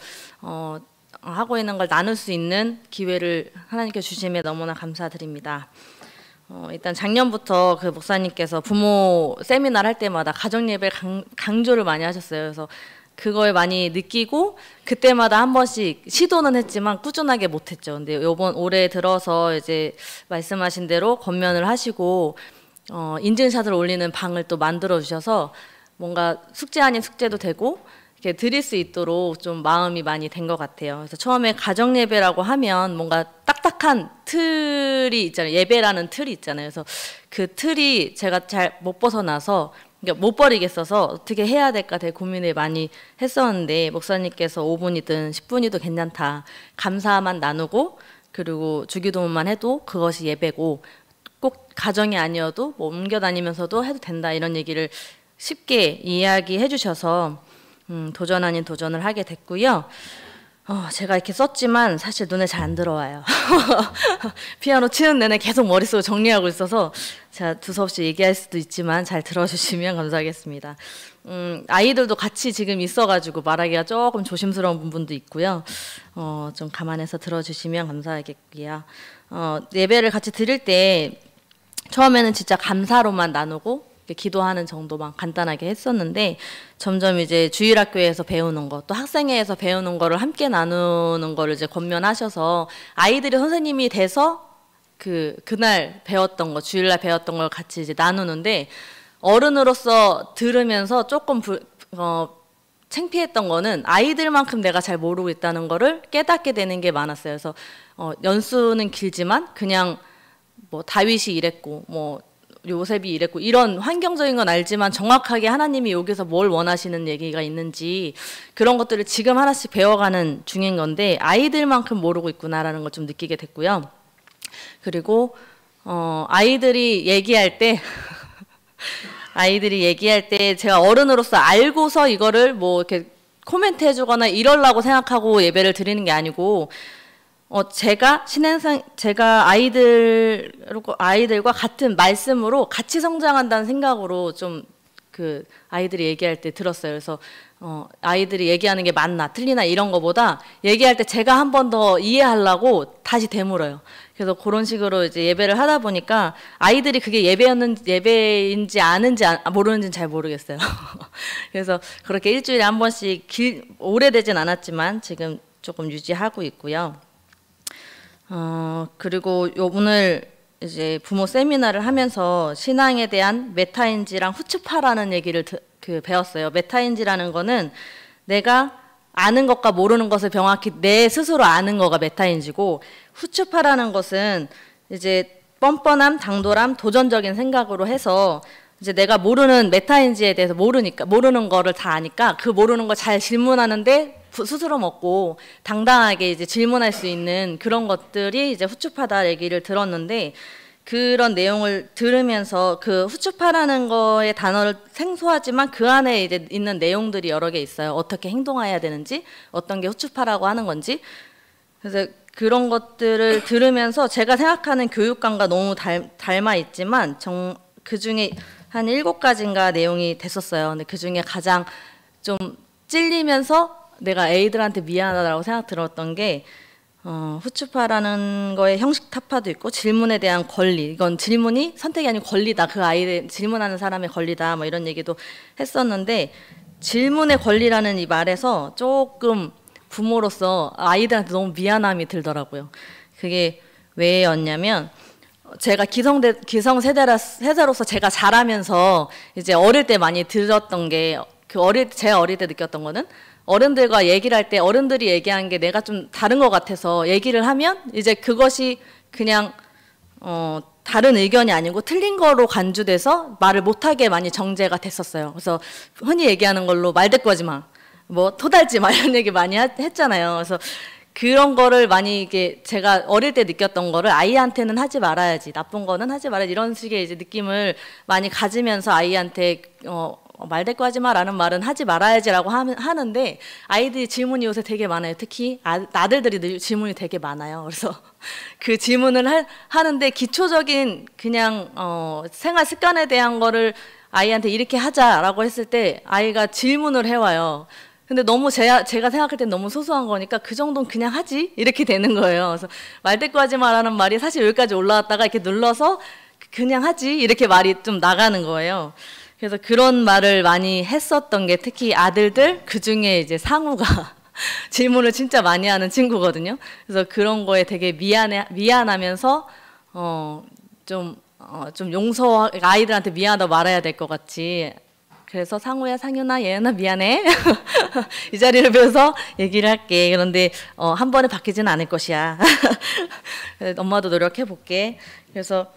하고 있는 걸 나눌 수 있는 기회를 하나님께 주심에 너무나 감사드립니다. 일단 작년부터 그 목사님께서 부모 세미나를 할 때마다 가정 예배를 강조를 많이 하셨어요. 그래서 그걸 많이 느끼고 그때마다 한 번씩 시도는 했지만 꾸준하게 못했죠. 근데 올해 들어서 이제 말씀하신 대로 권면을 하시고 인증샷을 올리는 방을 또 만들어 주셔서 뭔가 숙제 아닌 숙제도 되고 이렇게 드릴 수 있도록 좀 마음이 많이 된 것 같아요. 그래서 처음에 가정 예배라고 하면 뭔가 딱딱한 틀이 있잖아요. 예배라는 틀이 있잖아요. 그래서 그 틀이 제가 잘 못 벗어나서 그러니까 못 버리겠어서 어떻게 해야 될까 되게 고민을 많이 했었는데 목사님께서 5분이든 10분이든 괜찮다. 감사만 나누고 그리고 주기도문만 해도 그것이 예배고 꼭 가정이 아니어도 뭐 옮겨 다니면서도 해도 된다 이런 얘기를 쉽게 이야기해 주셔서 도전 아닌 도전을 하게 됐고요. 제가 이렇게 썼지만 사실 눈에 잘 안 들어와요. 피아노 치는 내내 계속 머릿속을 정리하고 있어서 제가 두서없이 얘기할 수도 있지만 잘 들어주시면 감사하겠습니다. 아이들도 같이 지금 있어가지고 말하기가 조금 조심스러운 부분도 있고요. 좀 감안해서 들어주시면 감사하겠고요. 예배를 같이 드릴 때 처음에는 진짜 감사로만 나누고 기도하는 정도만 간단하게 했었는데 점점 이제 주일학교에서 배우는 거 또 학생회에서 배우는 거를 함께 나누는 거를 이제 권면하셔서 아이들이 선생님이 돼서 그날 배웠던 거 주일날 배웠던 걸 같이 이제 나누는데 어른으로서 들으면서 조금 창피했던 거는 아이들만큼 내가 잘 모르고 있다는 거를 깨닫게 되는 게 많았어요. 그래서 연수는 길지만 그냥 뭐 다윗이 이랬고 뭐 요셉이 이랬고 이런 환경적인 건 알지만 정확하게 하나님이 여기서 뭘 원하시는 얘기가 있는지 그런 것들을 지금 하나씩 배워가는 중인 건데 아이들만큼 모르고 있구나라는 걸 좀 느끼게 됐고요. 그리고 아이들이 얘기할 때 제가 어른으로서 알고서 이거를 뭐 이렇게 코멘트 해주거나 이러려고 생각하고 예배를 드리는 게 아니고 제가 아이들과 같은 말씀으로 같이 성장한다는 생각으로 좀 아이들이 얘기할 때 들었어요. 그래서 아이들이 얘기하는 게 맞나 틀리나 이런 거보다 얘기할 때 제가 한 번 더 이해하려고 다시 되물어요. 그래서 그런 식으로 이제 예배를 하다 보니까 아이들이 그게 예배인지 아는지 모르는지는 잘 모르겠어요. 그래서 그렇게 일주일에 한 번씩 오래되진 않았지만 지금 조금 유지하고 있고요. 그리고 오늘 이제 부모 세미나를 하면서 신앙에 대한 메타인지랑 후추파라는 얘기를 배웠어요. 메타인지라는 거는 내가 아는 것과 모르는 것을 명확히 내 스스로 아는 거가 메타인지고 후추파라는 것은 이제 뻔뻔함, 당돌함, 도전적인 생각으로 해서 이제 내가 모르는 메타인지에 대해서 모르는 거를 다 아니까 그 모르는 거 잘 질문하는데 스스럼 없고 당당하게 이제 질문할 수 있는 그런 것들이 이제 후추파다 얘기를 들었는데 그런 내용을 들으면서 그 후추파라는 거의 단어를 생소하지만 그 안에 이제 있는 내용들이 여러 개 있어요. 어떻게 행동해야 되는지, 어떤 게 후추파라고 하는 건지. 그래서 그런 것들을 들으면서 제가 생각하는 교육관과 너무 닮아 있지만 그 중에 한 7가지인가 내용이 됐었어요. 근데 그 중에 가장 좀 찔리면서 내가 애들한테 미안하다고 생각 들었던 게 후추파라는 거에 형식 타파도 있고 질문에 대한 권리, 이건 질문이 선택이 아니고 권리다, 그 아이를 질문하는 사람의 권리다 뭐 이런 얘기도 했었는데 질문의 권리라는 이 말에서 조금 부모로서 아이들한테 너무 미안함이 들더라고요. 그게 왜였냐면 제가 기성세대로서 제가 자라면서 이제 어릴 때 많이 들었던 게 제가 어릴 때 느꼈던 거는 어른들과 얘기를 할 때 어른들이 얘기한 게 내가 좀 다른 것 같아서 얘기를 하면 이제 그것이 그냥 다른 의견이 아니고 틀린 거로 간주돼서 말을 못하게 많이 정제가 됐었어요. 그래서 흔히 얘기하는 걸로 말 대꾸 하지 마, 뭐 토달지 마 이런 얘기 많이 했잖아요. 그래서 그런 거를 많이 이게 제가 어릴 때 느꼈던 거를 아이한테는 하지 말아야지, 나쁜 거는 하지 말아야지 이런 식의 이제 느낌을 많이 가지면서 아이한테 말대꾸하지 마라는 말은 하지 말아야지라고 하는데 아이들이 질문이 요새 되게 많아요. 특히 아들들이 질문이 되게 많아요. 그래서 그 질문을 하는데 기초적인 그냥 생활 습관에 대한 거를 아이한테 이렇게 하자라고 했을 때 아이가 질문을 해와요. 근데 너무 제가 생각할 땐 너무 소소한 거니까 그 정도는 그냥 하지 이렇게 되는 거예요. 그래서 말대꾸하지 마라는 말이 사실 여기까지 올라왔다가 이렇게 눌러서 그냥 하지 이렇게 말이 좀 나가는 거예요. 그래서 그런 말을 많이 했었던 게 특히 아들들, 그중에 이제 상우가 질문을 진짜 많이 하는 친구거든요. 그래서 그런 거에 되게 미안하면서 좀 아이들한테 미안하다고 말해야 될 것 같이 그래서 상우야, 상윤아, 예은아 미안해. 이 자리를 빌어서 얘기를 할게. 그런데 한 번에 바뀌지는 않을 것이야. 엄마도 노력해 볼게. 그래서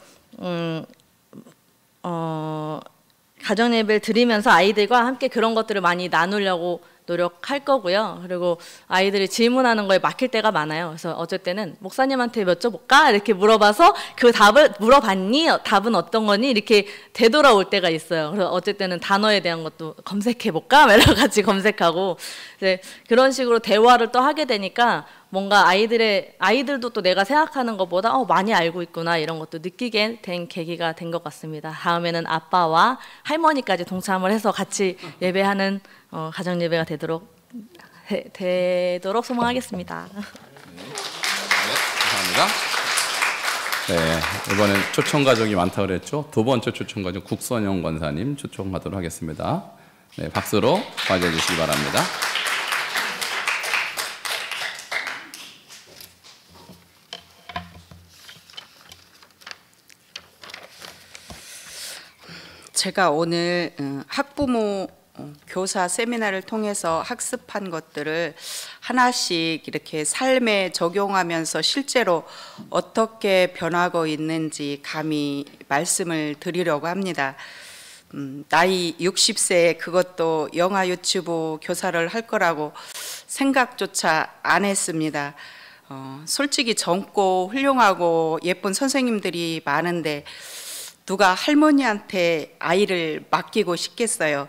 가정 예배를 드리면서 아이들과 함께 그런 것들을 많이 나누려고 노력할 거고요. 그리고 아이들이 질문하는 거에 막힐 때가 많아요. 그래서 어쩔 때는 목사님한테 여쭤볼까? 이렇게 물어봐서 그 답을 물어봤니? 답은 어떤 거니? 이렇게 되돌아올 때가 있어요. 그래서 어쩔 때는 단어에 대한 것도 검색해볼까? 여러 가지 검색하고 이제 그런 식으로 대화를 또 하게 되니까 뭔가 아이들도 또 내가 생각하는 것보다 많이 알고 있구나 이런 것도 느끼게 된 계기가 된 것 같습니다. 다음에는 아빠와 할머니까지 동참을 해서 같이 예배하는 가정 예배가 되도록 소망하겠습니다. 네, 감사합니다. 네, 이번엔 초청 가족이 많다 그랬죠. 두 번째 초청 가족 국선영 권사님 초청하도록 하겠습니다. 네, 박수로 맞이해 주시기 바랍니다. 제가 오늘 학부모 교사 세미나를 통해서 학습한 것들을 하나씩 이렇게 삶에 적용하면서 실제로 어떻게 변하고 있는지 감히 말씀을 드리려고 합니다. 나이 60세에 그것도 영아 유치부 교사를 할 거라고 생각조차 안 했습니다. 솔직히 젊고 훌륭하고 예쁜 선생님들이 많은데 누가 할머니한테 아이를 맡기고 싶겠어요.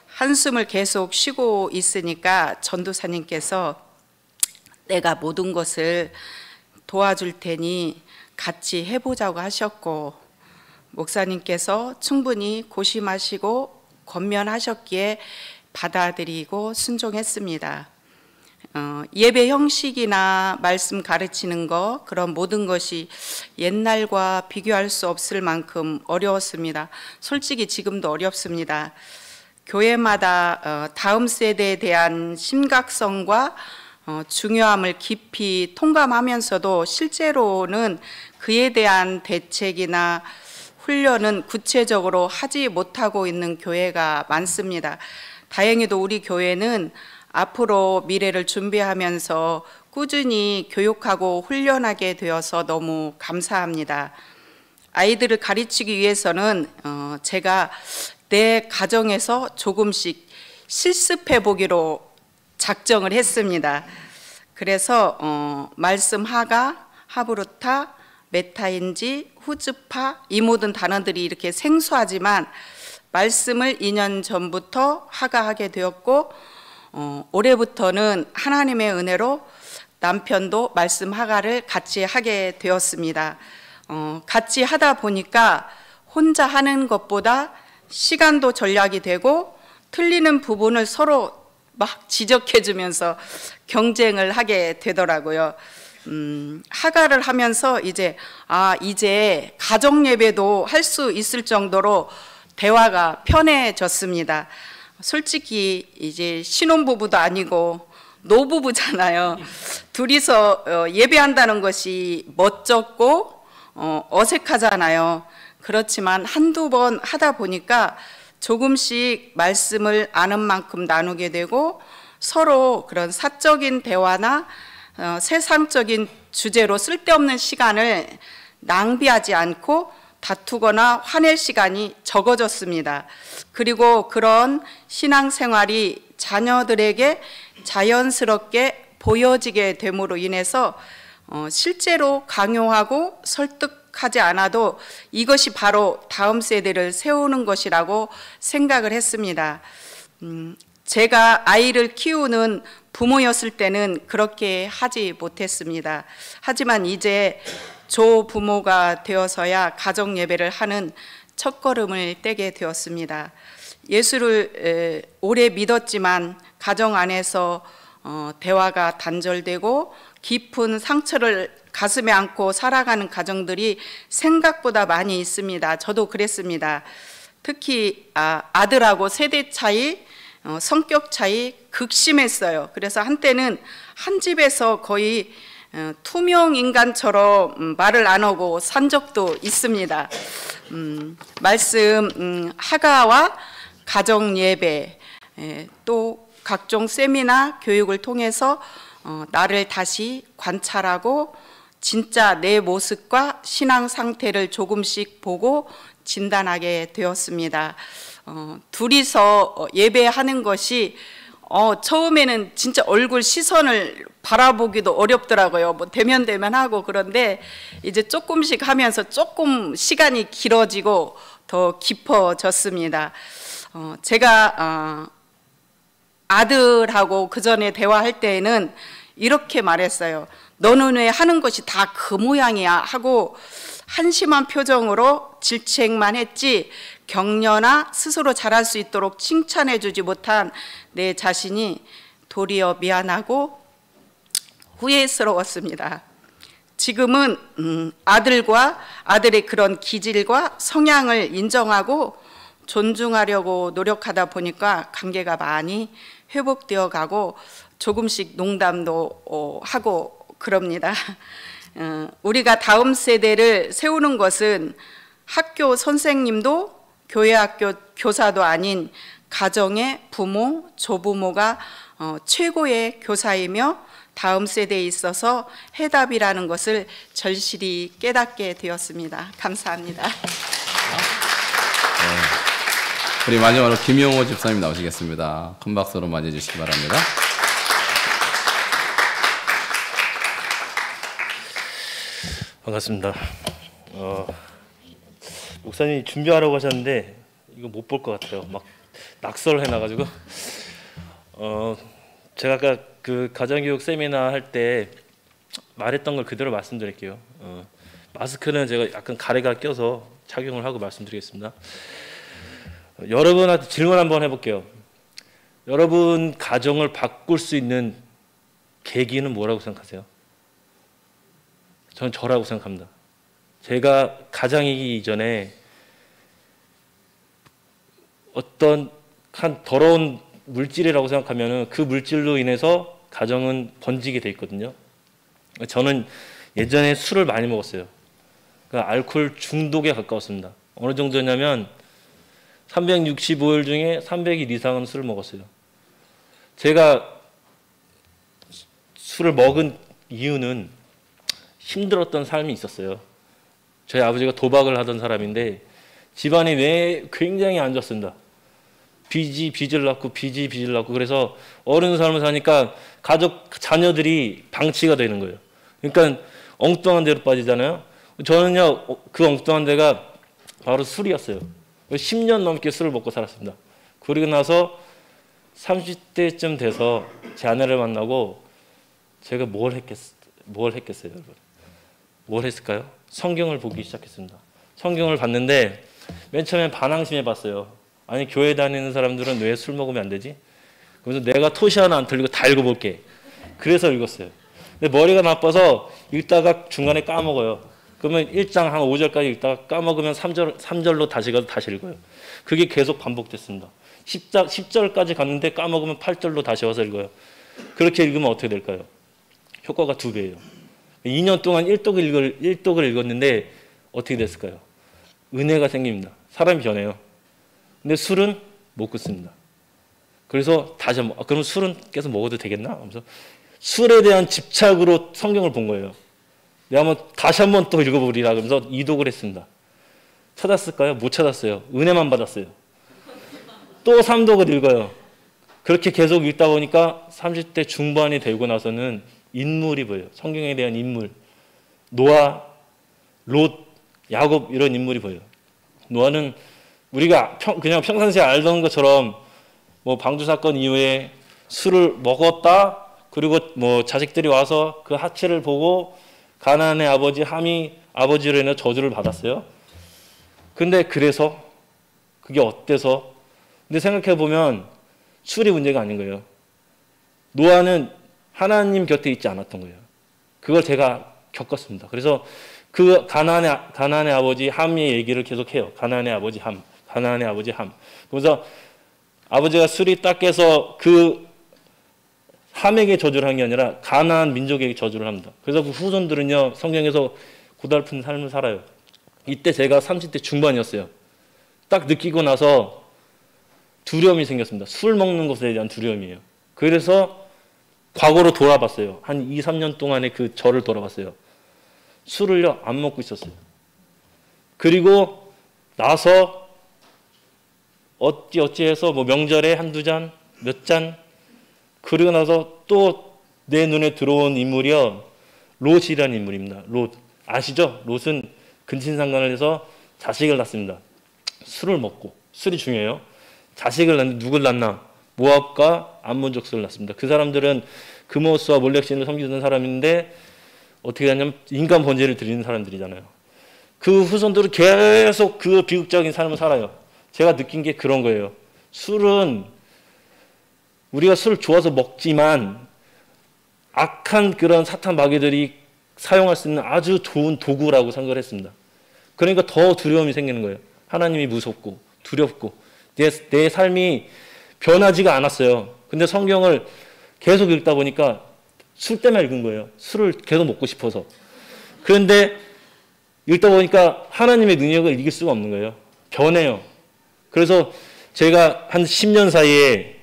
한숨을 계속 쉬고 있으니까 전도사님께서 내가 모든 것을 도와줄 테니 같이 해보자고 하셨고, 목사님께서 충분히 고심하시고 권면하셨기에 받아들이고 순종했습니다. 예배 형식이나 말씀 가르치는 거, 그런 모든 것이 옛날과 비교할 수 없을 만큼 어려웠습니다. 솔직히 지금도 어렵습니다. 교회마다 다음 세대에 대한 심각성과 중요함을 깊이 통감하면서도 실제로는 그에 대한 대책이나 훈련은 구체적으로 하지 못하고 있는 교회가 많습니다. 다행히도 우리 교회는 앞으로 미래를 준비하면서 꾸준히 교육하고 훈련하게 되어서 너무 감사합니다. 아이들을 가르치기 위해서는 제가 내 가정에서 조금씩 실습해 보기로 작정을 했습니다. 그래서 말씀 하가, 하브루타, 메타인지, 후즈파 이 모든 단어들이 이렇게 생소하지만 말씀을 2년 전부터 하가하게 되었고, 올해부터는 하나님의 은혜로 남편도 말씀 하가를 같이 하게 되었습니다. 같이 하다 보니까 혼자 하는 것보다 시간도 절약이 되고 틀리는 부분을 서로 막 지적해 주면서 경쟁을 하게 되더라고요. 하가를 하면서 이제 가정 예배도 할 수 있을 정도로 대화가 편해졌습니다. 솔직히 이제 신혼부부도 아니고 노부부잖아요. 둘이서 예배한다는 것이 멋졌고 어색하잖아요. 그렇지만 한두 번 하다 보니까 조금씩 말씀을 아는 만큼 나누게 되고 서로 그런 사적인 대화나 세상적인 주제로 쓸데없는 시간을 낭비하지 않고 다투거나 화낼 시간이 적어졌습니다. 그리고 그런 신앙생활이 자녀들에게 자연스럽게 보여지게 됨으로 인해서 실제로 강요하고 설득하지 않아도 이것이 바로 다음 세대를 세우는 것이라고 생각을 했습니다. 제가 아이를 키우는 부모였을 때는 그렇게 하지 못했습니다. 하지만 이제 조부모가 되어서야 가정 예배를 하는 첫걸음을 떼게 되었습니다. 예수를 오래 믿었지만 가정 안에서 대화가 단절되고 깊은 상처를 가슴에 안고 살아가는 가정들이 생각보다 많이 있습니다. 저도 그랬습니다. 특히 아들하고 세대 차이, 성격 차이 극심했어요. 그래서 한때는 한 집에서 거의 투명 인간처럼 말을 안 하고 산 적도 있습니다. 말씀 하가와 가정 예배, 또 각종 세미나 교육을 통해서 나를 다시 관찰하고 진짜 내 모습과 신앙 상태를 조금씩 보고 진단하게 되었습니다. 둘이서 예배하는 것이 처음에는 진짜 얼굴 시선을 바라보기도 어렵더라고요. 뭐 대면하고 그런데 이제 조금씩 하면서 조금 시간이 길어지고 더 깊어졌습니다. 제가 아들하고 그 전에 대화할 때에는 이렇게 말했어요. 너는 왜 하는 것이 다 그 모양이야 하고 한심한 표정으로 질책만 했지 격려나 스스로 잘할 수 있도록 칭찬해 주지 못한 내 자신이 도리어 미안하고 후회스러웠습니다. 지금은 아들과 아들의 그런 기질과 성향을 인정하고 존중하려고 노력하다 보니까 관계가 많이 회복되어 가고 조금씩 농담도 하고 그럽니다. 우리가 다음 세대를 세우는 것은 학교 선생님도 교회 학교 교사도 아닌 가정의 부모, 조부모가 최고의 교사이며 다음 세대에 있어서 해답이라는 것을 절실히 깨닫게 되었습니다. 감사합니다. 우리 마지막으로 김용호 집사님 나오시겠습니다. 큰 박수로 맞이해 주시기 바랍니다. 반갑습니다. 목사님이 준비하라고 하셨는데 이거 못 볼 것 같아요. 막 낙서를 해놔가지고 제가 아까 그 가정교육 세미나 할 때 말했던 걸 그대로 말씀드릴게요. 마스크는 제가 약간 가래가 껴서 착용을 하고 말씀드리겠습니다. 여러분한테 질문 한번 해볼게요. 여러분 가정을 바꿀 수 있는 계기는 뭐라고 생각하세요? 저는 저라고 생각합니다. 제가 가장이기 이전에 어떤 한 더러운 물질이라고 생각하면 그 물질로 인해서 가정은 번지게 돼 있거든요. 저는 예전에 술을 많이 먹었어요. 그러니까 알코올 중독에 가까웠습니다. 어느 정도냐면 365일 중에 300일 이상은 술을 먹었어요. 제가 술을 먹은 이유는 힘들었던 삶이 있었어요. 저희 아버지가 도박을 하던 사람인데 집안이 왜 굉장히 안 좋습니다. 빚을 낳고 그래서 어른 삶을 사니까 가족 자녀들이 방치가 되는 거예요. 그러니까 엉뚱한 데로 빠지잖아요. 저는요 그 엉뚱한 데가 바로 술이었어요. 10년 넘게 술을 먹고 살았습니다. 그리고 나서 30대쯤 돼서 제 아내를 만나고 제가 뭘 했겠어요, 여러분? 뭘 했을까요? 성경을 보기 시작했습니다. 성경을 봤는데 맨 처음엔 반항심해 봤어요. 아니 교회 다니는 사람들은 왜 술 먹으면 안 되지? 그래서 내가 토시 하나 안 틀리고 다 읽어볼게. 그래서 읽었어요. 근데 머리가 나빠서 읽다가 중간에 까먹어요. 그러면 1장 한 5절까지 읽다가 까먹으면 3절로 다시 가서 다시 읽어요. 그게 계속 반복됐습니다. 10절까지 갔는데 까먹으면 8절로 다시 와서 읽어요. 그렇게 읽으면 어떻게 될까요? 효과가 2배예요. 2년 동안 1독을 읽었는데 어떻게 됐을까요? 은혜가 생깁니다. 사람이 변해요. 근데 술은 못 끊습니다. 그래서 다시 한번 그럼 술은 계속 먹어도 되겠나? 하면서 술에 대한 집착으로 성경을 본 거예요. 내가 다시 한번 또 읽어보리라 그러면서 2독을 했습니다. 찾았을까요? 못 찾았어요. 은혜만 받았어요. 또 3독을 읽어요. 그렇게 계속 읽다 보니까 30대 중반이 되고 나서는 인물이 보여요. 성경에 대한 인물. 노아, 롯, 야곱 이런 인물이 보여요. 노아는 우리가 그냥 평상시에 알던 것처럼 뭐 방주 사건 이후에 술을 먹었다. 그리고 뭐 자식들이 와서 그 하체를 보고 가나안의 아버지 함이 아버지로 인해 저주를 받았어요. 근데 그래서 그게 어때서? 근데 생각해 보면 술이 문제가 아닌 거예요. 노아는 하나님 곁에 있지 않았던 거예요. 그걸 제가 겪었습니다. 그래서 그 가나안의 아버지 함의 얘기를 계속해요. 가나안의 아버지 함. 그래서 아버지가 술이 딱 깨서 그 함에게 저주를 한 게 아니라 가나안 민족에게 저주를 합니다. 그래서 그 후손들은요 성경에서 고달픈 삶을 살아요. 이때 제가 30대 중반이었어요. 딱 느끼고 나서 두려움이 생겼습니다. 술 먹는 것에 대한 두려움이에요. 그래서 과거로 돌아봤어요. 한 2, 3년 동안의 그 저를 돌아봤어요. 술을요, 안 먹고 있었어요. 그리고 나서 어찌해서 뭐 명절에 한두 잔, 몇 잔, 그리고 나서 또 내 눈에 들어온 인물이요, 롯이라는 인물입니다. 롯. 아시죠? 롯은 근친상간을 해서 자식을 낳습니다. 술을 먹고, 술이 중요해요. 자식을 낳는데 누굴 낳나? 모압과 암몬 족속을 낳습니다. 그 사람들은 그모스와 몰렉신을 섬기던 사람인데 어떻게 하냐면 인간 번제를 드리는 사람들이잖아요. 그 후손들은 계속 그 비극적인 삶을 살아요. 제가 느낀 게 그런 거예요. 술은 우리가 술을 좋아서 먹지만 악한 그런 사탄 마귀들이 사용할 수 있는 아주 좋은 도구라고 생각을 했습니다. 그러니까 더 두려움이 생기는 거예요. 하나님이 무섭고 두렵고 내 삶이 변하지가 않았어요. 근데 성경을 계속 읽다 보니까 술 때문에 읽은 거예요. 술을 계속 먹고 싶어서. 그런데 읽다 보니까 하나님의 능력을 이길 수가 없는 거예요. 변해요. 그래서 제가 한 10년 사이에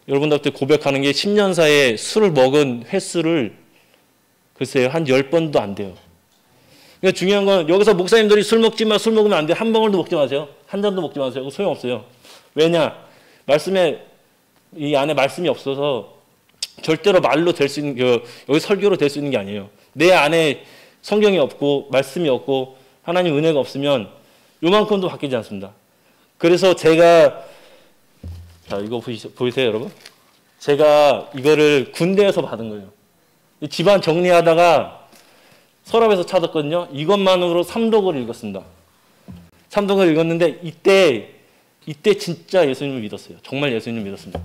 여러분들한테 고백하는 게 10년 사이에 술을 먹은 횟수를 글쎄요, 한 10번도 안 돼요. 그러니까 중요한 건 여기서 목사님들이 술 먹지 마, 술 먹으면 안 돼. 한 방울도 먹지 마세요. 한 잔도 먹지 마세요. 소용없어요. 왜냐? 말씀에, 이 안에 말씀이 없어서 절대로 말로 될 수 있는, 여기 설교로 될 수 있는 게 아니에요. 내 안에 성경이 없고, 말씀이 없고, 하나님 은혜가 없으면 요만큼도 바뀌지 않습니다. 그래서 제가, 자, 이거 보이세요, 여러분? 제가 이거를 군대에서 받은 거예요. 집안 정리하다가 서랍에서 찾았거든요. 이것만으로 삼독을 읽었습니다. 삼독을 읽었는데 이때 진짜 예수님을 믿었어요. 정말 예수님을 믿었습니다.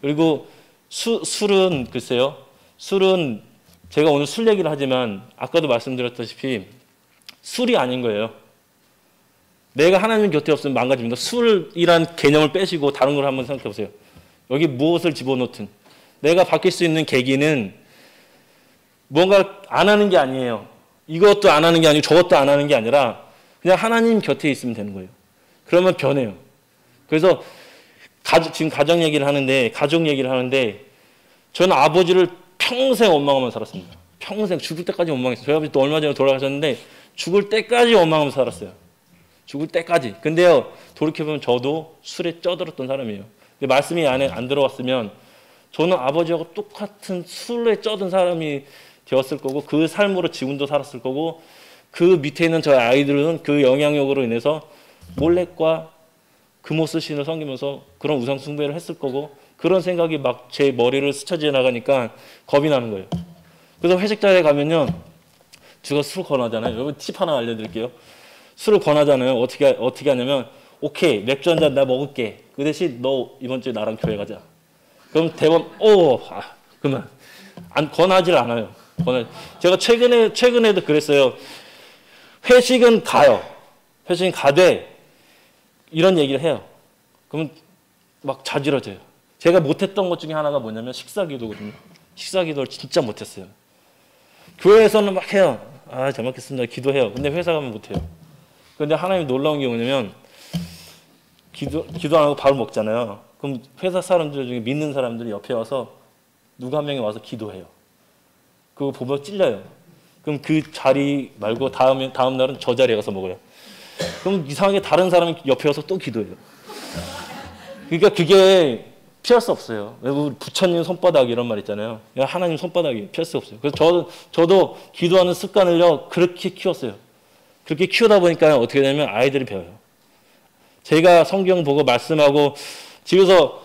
그리고 술은 글쎄요. 술은 제가 오늘 술 얘기를 하지만 아까도 말씀드렸다시피 술이 아닌 거예요. 내가 하나님 곁에 없으면 망가집니다. 술이란 개념을 빼시고 다른 걸 한번 생각해 보세요. 여기 무엇을 집어넣든 내가 바뀔 수 있는 계기는 뭔가 안 하는 게 아니에요. 이것도 안 하는 게 아니고 저것도 안 하는 게 아니라 그냥 하나님 곁에 있으면 되는 거예요. 그러면 변해요. 그래서 지금 가정 얘기를 하는데, 가족 얘기를 하는데 저는 아버지를 평생 원망하면서 살았습니다. 평생 죽을 때까지 원망했어요. 저희 아버지 또 얼마 전에 돌아가셨는데 죽을 때까지 원망하면서 살았어요. 죽을 때까지. 근데요, 돌이켜보면 저도 술에 쪄들었던 사람이에요. 근데 말씀이 안에 안 들어왔으면 저는 아버지하고 똑같은 술에 쪄든 사람이 되었을 거고 그 삶으로 지금도 살았을 거고 그 밑에 있는 저희 아이들은 그 영향력으로 인해서 몰렉과 금오스 신을 섬기면서 그런 우상 숭배를 했을 거고 그런 생각이 막 제 머리를 스쳐 지나가니까 겁이 나는 거예요. 그래서 회식 자리에 가면요, 제가 술 권하잖아요. 여러분 팁 하나 알려드릴게요. 술을 권하잖아요. 어떻게 하냐면 오케이, 맥주 한 잔 나 먹을게. 그 대신 너 이번 주에 나랑 교회 가자. 그럼 대번 그만 권하질 않아요. 제가 최근에도 그랬어요. 회식은 가요. 회식은 가되 이런 얘기를 해요. 그럼 막 자지러져요. 제가 못했던 것 중에 하나가 뭐냐면 식사기도거든요. 식사기도를 진짜 못했어요. 교회에서는 막 해요. 잘 먹겠습니다. 기도해요. 근데 회사 가면 못해요. 근데 하나님 놀라운 게 뭐냐면 기도 안 하고 바로 먹잖아요. 그럼 회사 사람들 중에 믿는 사람들이 옆에 와서 누가 한 명이 와서 기도해요. 그거 보면 찔려요. 그럼 그 자리 말고 다음 날은 저 자리에 가서 먹어요. 그럼 이상하게 다른 사람이 옆에 와서 또 기도해요. 그러니까 그게 피할 수 없어요. 우리 부처님 손바닥 이런 말 있잖아요. 하나님 손바닥이 피할 수 없어요. 그래서 저도 기도하는 습관을요 그렇게 키웠어요. 그렇게 키우다 보니까 어떻게 되냐면 아이들이 배워요. 제가 성경 보고 말씀하고 집에서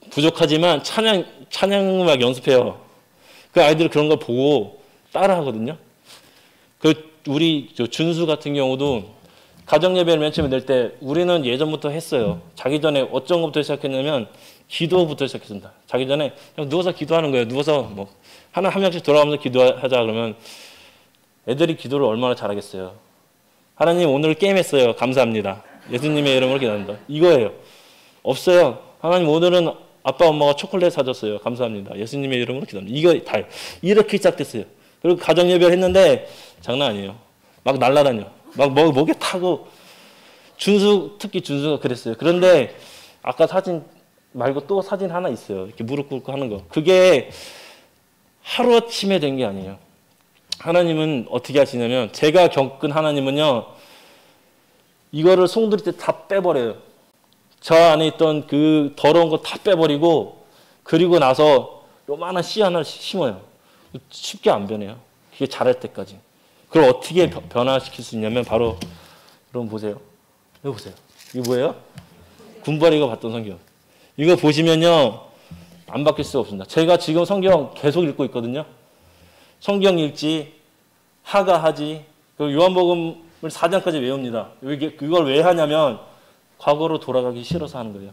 부족하지만 찬양 음악 연습해요. 그 아이들이 그런 걸 보고 따라하거든요. 우리 준수 같은 경우도 가정 예배를 맨 처음에 낼 때 우리는 예전부터 했어요. 자기 전에 어떤 것부터 시작했냐면 기도부터 시작했습니다. 자기 전에 그냥 누워서 기도하는 거예요. 누워서 뭐 한 명씩 돌아가면서 기도하자 그러면 애들이 기도를 얼마나 잘하겠어요. 하나님 오늘 게임했어요. 감사합니다. 예수님의 이름으로 기도합니다. 이거예요. 없어요. 하나님 오늘은 아빠 엄마가 초콜릿 사줬어요. 감사합니다. 예수님의 이름으로 기도합니다. 이거 다요. 이렇게 시작됐어요. 그리고 가정 예배를 했는데 장난 아니에요. 막 날아다녀. 막 목에 타고 특히 준수가 그랬어요. 그런데 아까 사진 말고 또 사진 하나 있어요. 이렇게 무릎 꿇고 하는 거. 그게 하루아침에 된 게 아니에요. 하나님은 어떻게 하시냐면, 제가 겪은 하나님은요, 이거를 송두리 때 다 빼버려요. 저 안에 있던 그 더러운 거 다 빼버리고, 그리고 나서 요만한 씨 하나를 심어요. 쉽게 안 변해요. 그게 자랄 때까지. 그걸 어떻게 변화시킬 수 있냐면, 바로 여러분 보세요. 이거 보세요. 이거 뭐예요? 군바리가 봤던 성경. 이거 보시면요, 안 바뀔 수가 없습니다. 제가 지금 성경 계속 읽고 있거든요. 성경 읽지, 하가하지, 요한복음을 4장까지 외웁니다. 그걸 왜 하냐면 과거로 돌아가기 싫어서 하는 거예요.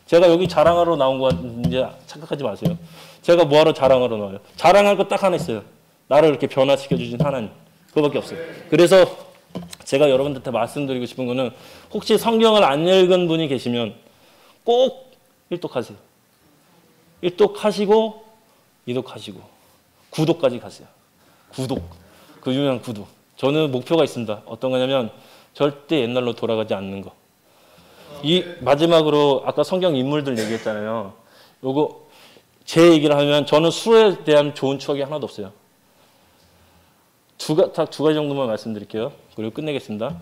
제가 여기 자랑하러 나온 거 이제 착각하지 마세요. 제가 뭐하러 자랑하러 나와요? 자랑할 거 딱 하나 있어요. 나를 이렇게 변화시켜 주신 하나님. 그거밖에 없어요. 그래서 제가 여러분들한테 말씀드리고 싶은 거는, 혹시 성경을 안 읽은 분이 계시면 꼭 일독하세요. 일독하시고 이독하시고 구독까지 가세요. 구독. 그 유명한 구독. 저는 목표가 있습니다. 어떤 거냐면 절대 옛날로 돌아가지 않는 거. 이 마지막으로 아까 성경 인물들 얘기했잖아요. 요거 제 얘기를 하면, 저는 술에 대한 좋은 추억이 하나도 없어요. 두 가지 정도만 말씀드릴게요. 그리고 끝내겠습니다.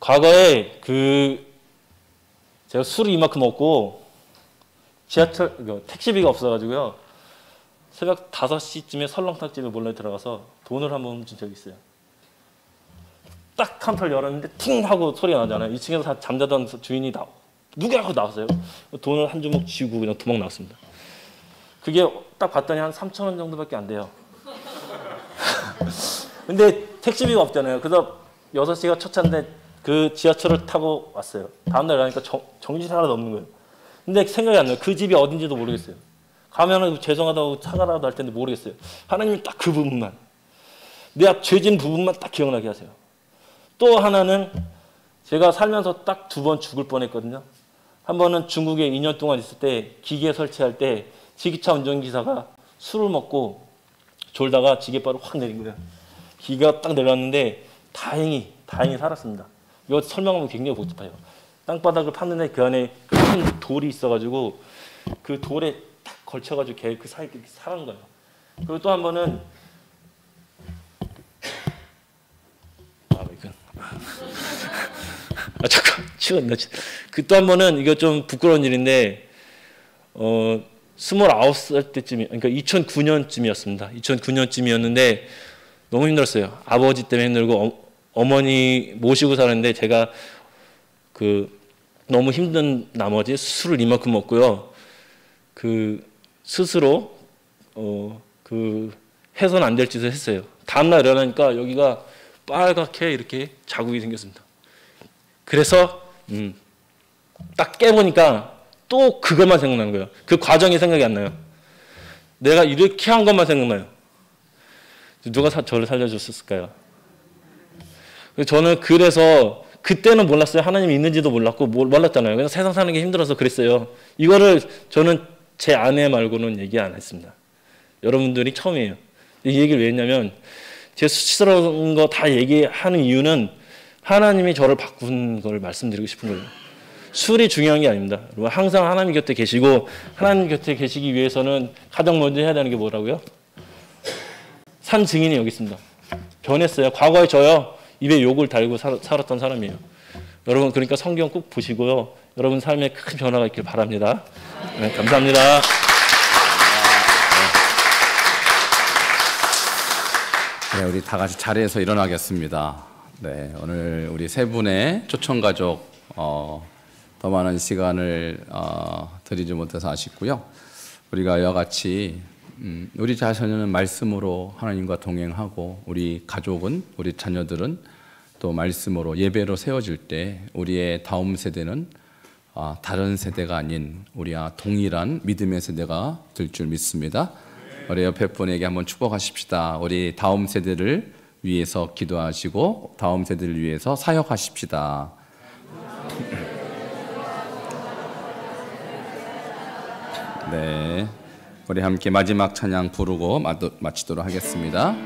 과거에 제가 술을 이만큼 먹고 택시비가 없어가지고요, 새벽 5시쯤에 설렁탕집에 몰래 들어가서 돈을 한번 훔친 적이 있어요. 딱 카운터를 열었는데 팅 하고 소리가 나잖아요. 2층에서 다 잠자던 주인이 누구야 하고 나왔어요. 돈을 한 주먹 쥐고 그냥 도망 나왔습니다. 그게 딱 봤더니 한 3,000원 정도밖에 안 돼요. 근데 택시비가 없잖아요. 그래서 6시가 첫 차인데 그 지하철을 타고 왔어요. 다음날 가니까 정신이 하나도 없는 거예요. 근데 생각이 안 나요. 그 집이 어딘지도 모르겠어요. 가면은 죄송하다고 사과라도 할 텐데 모르겠어요. 하나님이 딱 그 부분만, 내 앞 죄진 부분만 딱 기억나게 하세요. 또 하나는, 제가 살면서 딱 2번 죽을 뻔했거든요. 한 번은 중국에 2년 동안 있을 때 기계 설치할 때 지기차 운전기사가 술을 먹고 졸다가 지게바로 확 내린 거예요. 기계가 딱 내려왔는데 다행히 살았습니다. 이거 설명하면 굉장히 복잡해요. 땅바닥을 팠는데 그 안에 큰 돌이 있어가지고 그 돌에 딱 걸쳐가지고 걔 그 사이에 살은 거예요. 그리고 또 한 번은 잠깐 치웠나. 그 또 한 번은, 이거 좀 부끄러운 일인데 29살 때쯤이, 그러니까 2009년쯤이었습니다. 2009년쯤이었는데 너무 힘들었어요. 아버지 때문에 힘들고 어머니 모시고 사는데, 제가 너무 힘든 나머지 술을 이만큼 먹고요. 스스로 해서는 안 될 짓을 했어요. 다음날 일어나니까 여기가 빨갛게 이렇게 자국이 생겼습니다. 그래서 딱 깨보니까 또 그것만 생각나는 거예요. 그 과정이 생각이 안 나요. 내가 이렇게 한 것만 생각나요. 누가 저를 살려줬을까요? 저는 그래서 그때는 몰랐어요. 하나님이 있는지도 몰랐잖아요. 그래서 세상 사는 게 힘들어서 그랬어요. 이거를 저는 제 아내 말고는 얘기 안 했습니다. 여러분들이 처음이에요. 이 얘기를 왜 했냐면, 제 수치스러운 거 다 얘기하는 이유는 하나님이 저를 바꾼 걸 말씀드리고 싶은 거예요. 술이 중요한 게 아닙니다. 항상 하나님 곁에 계시고, 하나님 곁에 계시기 위해서는 가장 먼저 해야 되는 게 뭐라고요? 산 증인이 여기 있습니다. 변했어요. 과거에 저요, 입에 욕을 달고 살았던 사람이에요. 여러분, 그러니까 성경 꼭 보시고요. 여러분 삶에 큰 변화가 있길 바랍니다. 네, 감사합니다. 네, 우리 다 같이 자리에서 일어나겠습니다. 네, 오늘 우리 세 분의 초청 가족 더 많은 시간을 드리지 못해서 아쉽고요. 우리가 이와 같이 우리 자신은 말씀으로 하나님과 동행하고, 우리 가족은, 우리 자녀들은 또 말씀으로 예배로 세워질 때 우리의 다음 세대는 다른 세대가 아닌 우리와 동일한 믿음의 세대가 될 줄 믿습니다. 우리 옆에 분에게 한번 축복하십시다. 우리 다음 세대를 위해서 기도하시고 다음 세대를 위해서 사역하십시다. 네, 우리 함께 마지막 찬양 부르고 마치도록 하겠습니다.